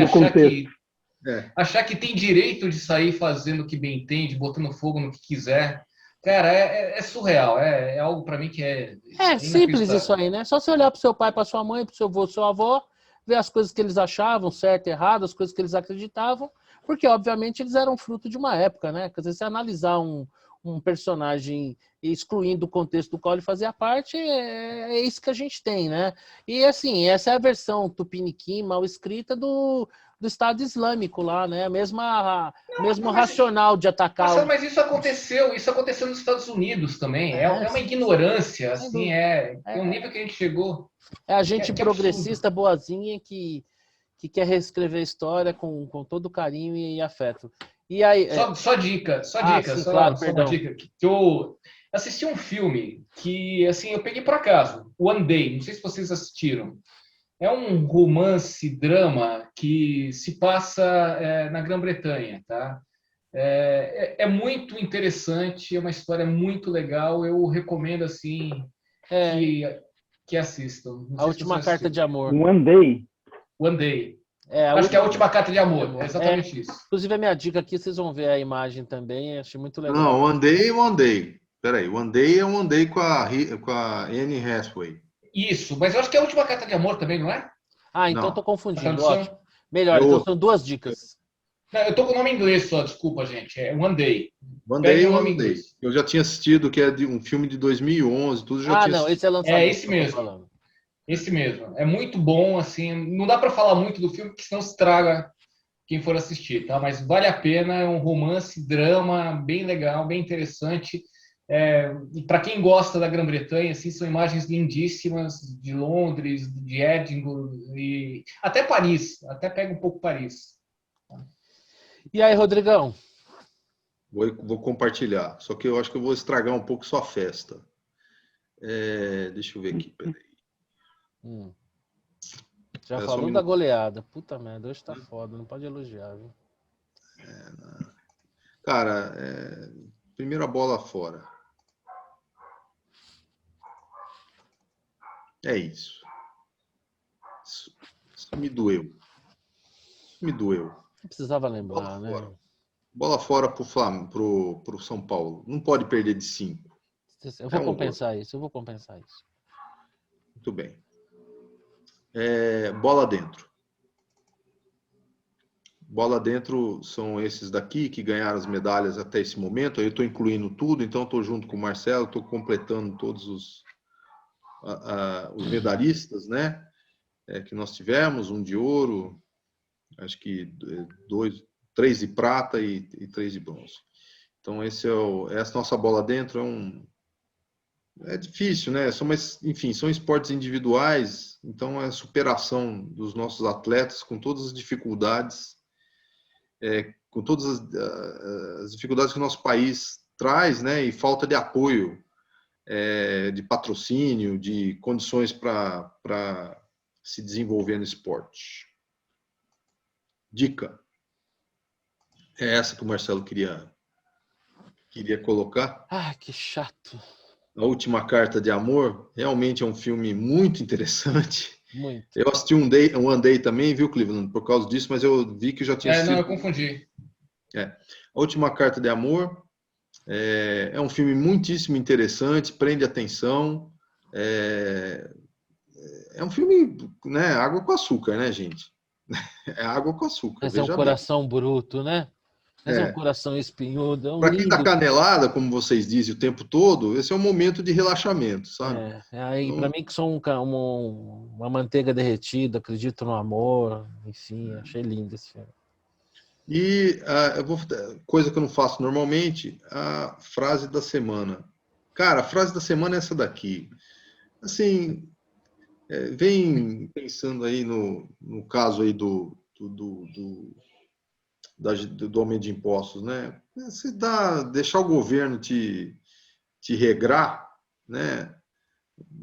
achar que tem direito de sair fazendo o que bem entende, botando fogo no que quiser. Cara, é surreal. É algo para mim que é simples isso aí, né? Só você olhar para o seu pai, para sua mãe, para o seu avô, sua avó, ver as coisas que eles achavam certo e errado, as coisas que eles acreditavam, porque, obviamente, eles eram fruto de uma época, né? Quer dizer, se analisar um personagem excluindo o contexto do qual ele fazia parte, é isso que a gente tem, né? E, assim, essa é a versão tupiniquim mal escrita do Estado Islâmico lá, né? Mesmo racional de atacar... Mas isso aconteceu nos Estados Unidos também. É uma ignorância, assim, tem um nível que a gente chegou. É a gente progressista, boazinha, que quer reescrever a história com todo carinho e afeto. E aí, só dica, sim, claro, só uma dica. Que eu assisti um filme que, assim, eu peguei por acaso, One Day, não sei se vocês assistiram. É um romance-drama que se passa na Grã-Bretanha, tá? É muito interessante, é uma história muito legal, eu recomendo, assim, que assistam. A Última Carta de Amor. One Day. One Day. Acho que é a Última Carta de Amor, é exatamente isso. Inclusive, a minha dica aqui, vocês vão ver a imagem também, achei muito legal. Não, One Day. Peraí, One Day é One Day com a Anne Hathaway. Isso, mas eu acho que é a Última Carta de Amor também, não é? Então eu tô confundindo, ótimo. Melhor, então são duas dicas. Não, eu tô com o nome em inglês só, desculpa, gente. É One Day. One Day. Eu já tinha assistido, que é um filme de 2011, tudo já tinha assistido. Esse é lançamento. Esse mesmo. Esse mesmo. É muito bom, assim, não dá para falar muito do filme, porque senão se estraga quem for assistir, tá? Mas vale a pena, é um romance, drama, bem legal, bem interessante. E para quem gosta da Grã-Bretanha, assim, são imagens lindíssimas de Londres, de Edimburgo e até Paris, até pega um pouco Paris. E aí, Rodrigão? Vou compartilhar, só que eu acho que eu vou estragar um pouco sua festa. Deixa eu ver aqui, peraí. Já falou da goleada. Puta merda, hoje tá foda, não pode elogiar, viu? Cara, primeira bola fora. É isso. Isso me doeu. Não precisava lembrar, né? Bola fora pro São Paulo. Não pode perder de 5. Eu vou compensar isso. Muito bem. Bola dentro. Bola dentro são esses daqui que ganharam as medalhas até esse momento. Eu estou incluindo tudo, então estou junto com o Marcelo, estou completando todos os medalhistas, né? Que nós tivemos, um de ouro, acho que 3 de prata e 3 de bronze. Então essa nossa bola dentro é difícil, né? Enfim, são esportes individuais, então é a superação dos nossos atletas com todas as dificuldades, com todas as dificuldades que o nosso país traz, né? E falta de apoio, de patrocínio, de condições para se desenvolver no esporte. Dica. É essa que o Marcelo queria colocar. Que chato. A Última Carta de Amor realmente é um filme muito interessante. Muito. Eu assisti um One Day também, viu, Cleveland, por causa disso, mas eu vi que já tinha Não, sido. eu confundi. A Última Carta de Amor é um filme muitíssimo interessante, prende atenção. É um filme, né, água com açúcar, né, gente? É água com açúcar, Mas é um veja bem. coração bruto, né? Mas é um É. coração espinhudo, é um Para quem dá lindo. canelada, como vocês dizem o tempo todo, esse é um momento de relaxamento, sabe? Aí para Então, mim que sou uma manteiga derretida, acredito no amor, enfim, achei lindo esse filme. e coisa que eu não faço normalmente, a frase da semana. Cara, a frase da semana é essa daqui. Assim, vem pensando aí no caso aí do aumento de impostos, né? Você deixar o governo te regrar, né?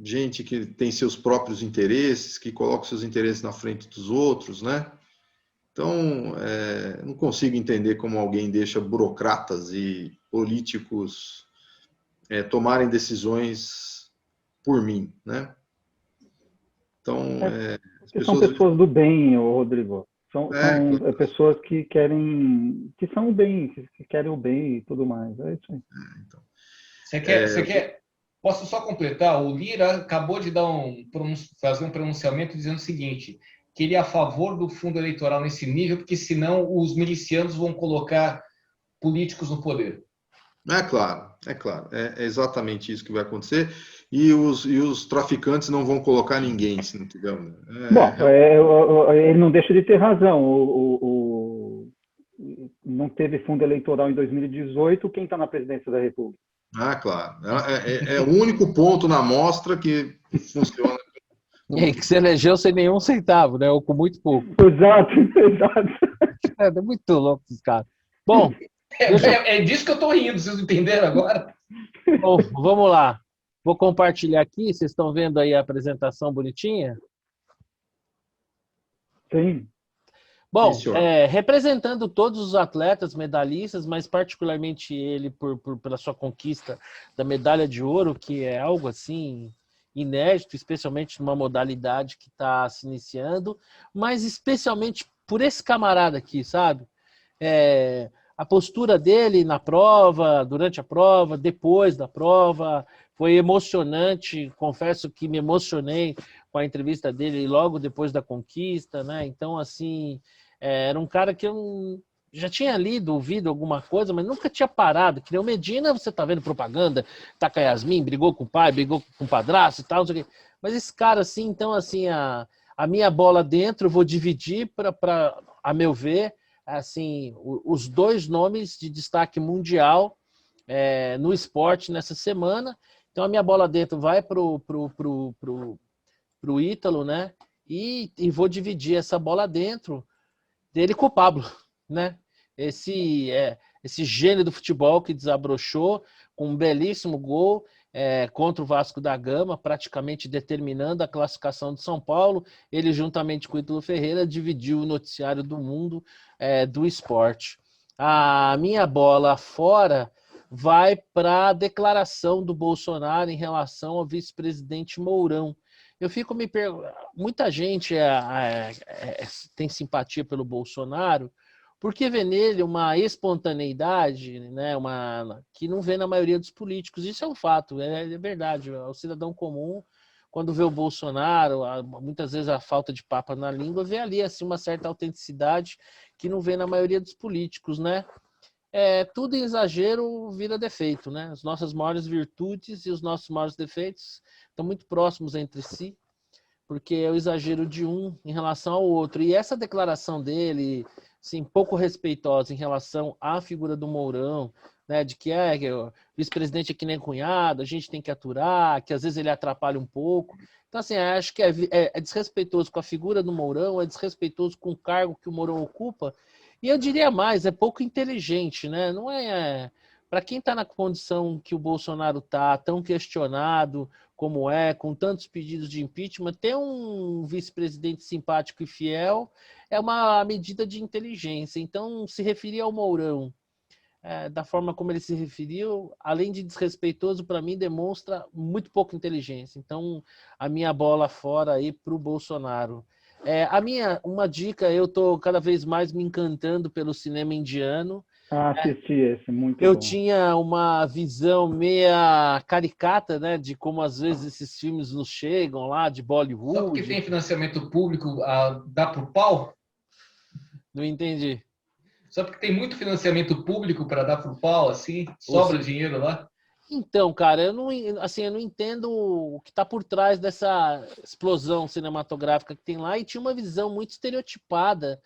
Gente que tem seus próprios interesses, que coloca seus interesses na frente dos outros, né? Então, não consigo entender como alguém deixa burocratas e políticos tomarem decisões por mim, né? Então, as Porque são pessoas... pessoas do bem, ô Rodrigo. São Claro, pessoas que querem, que são o bem, que querem o bem e tudo mais. É isso aí. então, Você quer? Posso só completar? O Lira acabou de fazer um pronunciamento dizendo o seguinte, que ele é a favor do fundo eleitoral nesse nível, porque senão os milicianos vão colocar políticos no poder. é claro, é exatamente isso que vai acontecer. E os traficantes não vão colocar ninguém, se não tiver. Bom, ele não deixa de ter razão. Não teve fundo eleitoral em 2018. Quem está na presidência da República? Claro. É o único ponto na amostra que funciona. E aí que se elegeu sem nenhum centavo, né? Ou com muito pouco. Exato, exato. É muito louco esses caras. Bom, É disso que eu estou rindo, vocês entenderam agora? bom, vamos lá. Vou compartilhar aqui. Vocês estão vendo aí a apresentação bonitinha? Sim. Bom, Senhor. representando todos os atletas medalhistas, mas particularmente ele pela sua conquista da medalha de ouro, que é algo assim inédito, especialmente numa modalidade que está se iniciando, mas especialmente por esse camarada aqui, sabe? A postura dele na prova, durante a prova, depois da prova, foi emocionante. Confesso que me emocionei com a entrevista dele logo depois da conquista, né? Então, assim, era um cara que eu já tinha lido, ouvido alguma coisa, mas nunca tinha parado. Que nem o Medina, você tá vendo propaganda, tá com a Yasmin, brigou com o pai, brigou com o padrasto e tal, não sei o quê. Mas esse cara, assim, então, assim, a minha bola dentro, eu vou dividir para, a meu ver, assim, os dois nomes de destaque mundial no esporte nessa semana. Então, a minha bola dentro vai pro Ítalo, né? E vou dividir essa bola dentro dele com o Pablo, né? Esse gênio do futebol que desabrochou com um belíssimo gol contra o Vasco da Gama, praticamente determinando a classificação de São Paulo. Ele, juntamente com o Ítalo Ferreira, dividiu o noticiário do mundo do esporte. A minha bola fora vai para a declaração do Bolsonaro em relação ao vice-presidente Mourão. Eu fico me perguntando, muita gente tem simpatia pelo Bolsonaro, porque vê nele uma espontaneidade, né, que não vê na maioria dos políticos. Isso é um fato, é verdade. O cidadão comum, quando vê o Bolsonaro, muitas vezes a falta de papa na língua, vê ali assim, uma certa autenticidade que não vê na maioria dos políticos, né? Tudo em exagero vira defeito, né? As nossas maiores virtudes e os nossos maiores defeitos estão muito próximos entre si, porque é o exagero de um em relação ao outro. E essa declaração dele, assim, pouco respeitosa em relação à figura do Mourão, né, de que o vice-presidente é que nem cunhado, a gente tem que aturar, que às vezes ele atrapalha um pouco. Então, assim, acho que é desrespeitoso com a figura do Mourão, é desrespeitoso com o cargo que o Mourão ocupa, e eu diria mais, é pouco inteligente, né? Não para quem está na condição que o Bolsonaro está, tão questionado como com tantos pedidos de impeachment, ter um vice-presidente simpático e fiel é uma medida de inteligência. Então, se referir ao Mourão da forma como ele se referiu, além de desrespeitoso, para mim, demonstra muito pouca inteligência. Então, a minha bola fora aí para o Bolsonaro. Uma dica, eu estou cada vez mais me encantando pelo cinema indiano. Assisti esse, muito Eu bom. tinha uma visão meia caricata, né, de como às vezes esses filmes nos chegam lá, de Bollywood. Só porque tem financiamento público, dá pro pau? Não entendi. Só porque tem muito financiamento público para dar pro pau, assim, sobra dinheiro lá? Então, cara, eu não entendo o que está por trás dessa explosão cinematográfica que tem lá, e tinha uma visão muito estereotipada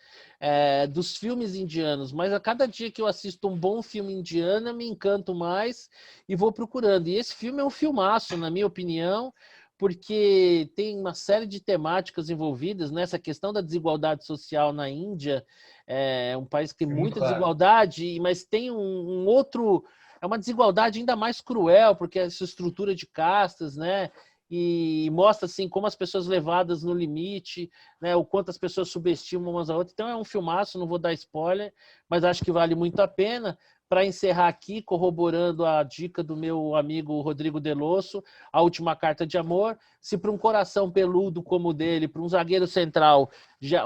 dos filmes indianos, mas a cada dia que eu assisto um bom filme indiano, eu me encanto mais e vou procurando. E esse filme é um filmaço, na minha opinião, porque tem uma série de temáticas envolvidas nessa questão da desigualdade social na Índia. É um país que tem muita desigualdade, mas tem um outro... É uma desigualdade ainda mais cruel, porque essa estrutura de castas, né? E mostra assim como as pessoas levadas no limite, né? O quanto as pessoas subestimam umas a outras. Então é um filmaço, não vou dar spoiler, mas acho que vale muito a pena. Para encerrar aqui, corroborando a dica do meu amigo Rodrigo Delosso, A Última Carta de Amor. Se para um coração peludo como o dele, para um zagueiro central,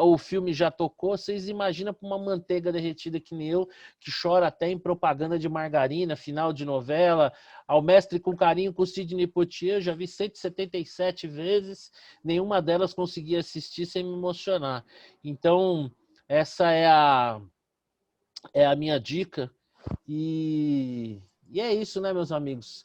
o filme já tocou, vocês imaginam para uma manteiga derretida que nem eu, que chora até em propaganda de margarina, final de novela, Ao Mestre com Carinho com Sidney Poitier, eu já vi 177 vezes, nenhuma delas conseguia assistir sem me emocionar. Então, essa é a minha dica. E é isso, né, meus amigos?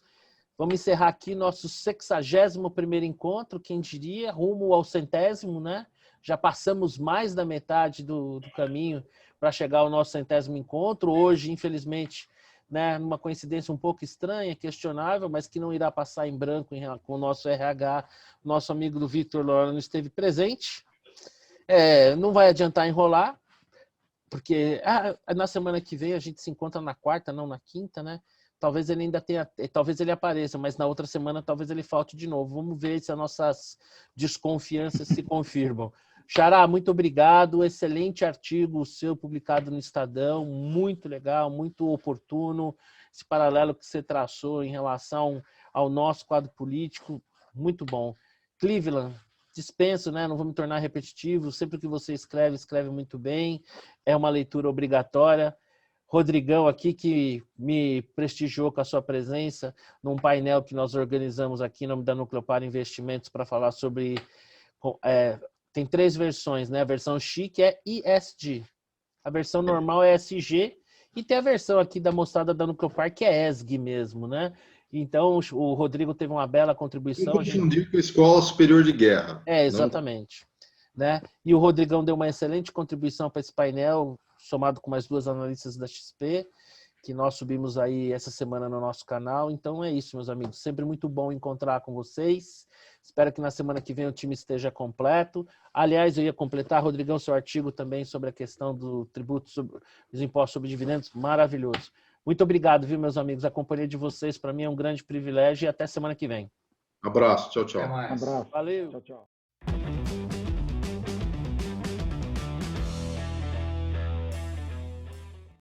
Vamos encerrar aqui nosso 61º encontro, quem diria, rumo ao 100º, né? Já passamos mais da metade do caminho para chegar ao nosso 100º encontro. Hoje, infelizmente, né, numa coincidência um pouco estranha, questionável, mas que não irá passar em branco com o nosso RH, nosso amigo do Victor Lorano esteve presente. Não vai adiantar enrolar, porque na semana que vem a gente se encontra na quarta, não na quinta, né? Talvez ele ainda tenha, talvez ele apareça, mas na outra semana talvez ele falte de novo. Vamos ver se as nossas desconfianças se confirmam. Xará, muito obrigado. Excelente artigo seu publicado no Estadão, muito legal, muito oportuno. Esse paralelo que você traçou em relação ao nosso quadro político, muito bom. Cleveland, dispenso, né? Não vou me tornar repetitivo. Sempre que você escreve, escreve muito bem. É uma leitura obrigatória. Rodrigão aqui, que me prestigiou com a sua presença num painel que nós organizamos aqui em nome da Nucleopar Investimentos para falar sobre... tem 3 versões, né? A versão chique é ESG. A versão normal é SG. E tem a versão aqui da moçada da Nucleopar, que é ESG mesmo, né? Então, o Rodrigo teve uma bela contribuição. Confundir com a Escola Superior de Guerra. Exatamente. Né? E o Rodrigão deu uma excelente contribuição para esse painel, somado com mais 2 analistas da XP, que nós subimos aí essa semana no nosso canal. Então é isso, meus amigos. Sempre muito bom encontrar com vocês. Espero que na semana que vem o time esteja completo. Aliás, eu ia completar, Rodrigão, seu artigo também sobre a questão do tributo sobre os impostos sobre dividendos. Maravilhoso. Muito obrigado, viu, meus amigos? A companhia de vocês, para mim, é um grande privilégio. E até semana que vem. Abraço. Tchau, tchau. Até mais. Abraço. Valeu. Tchau, tchau.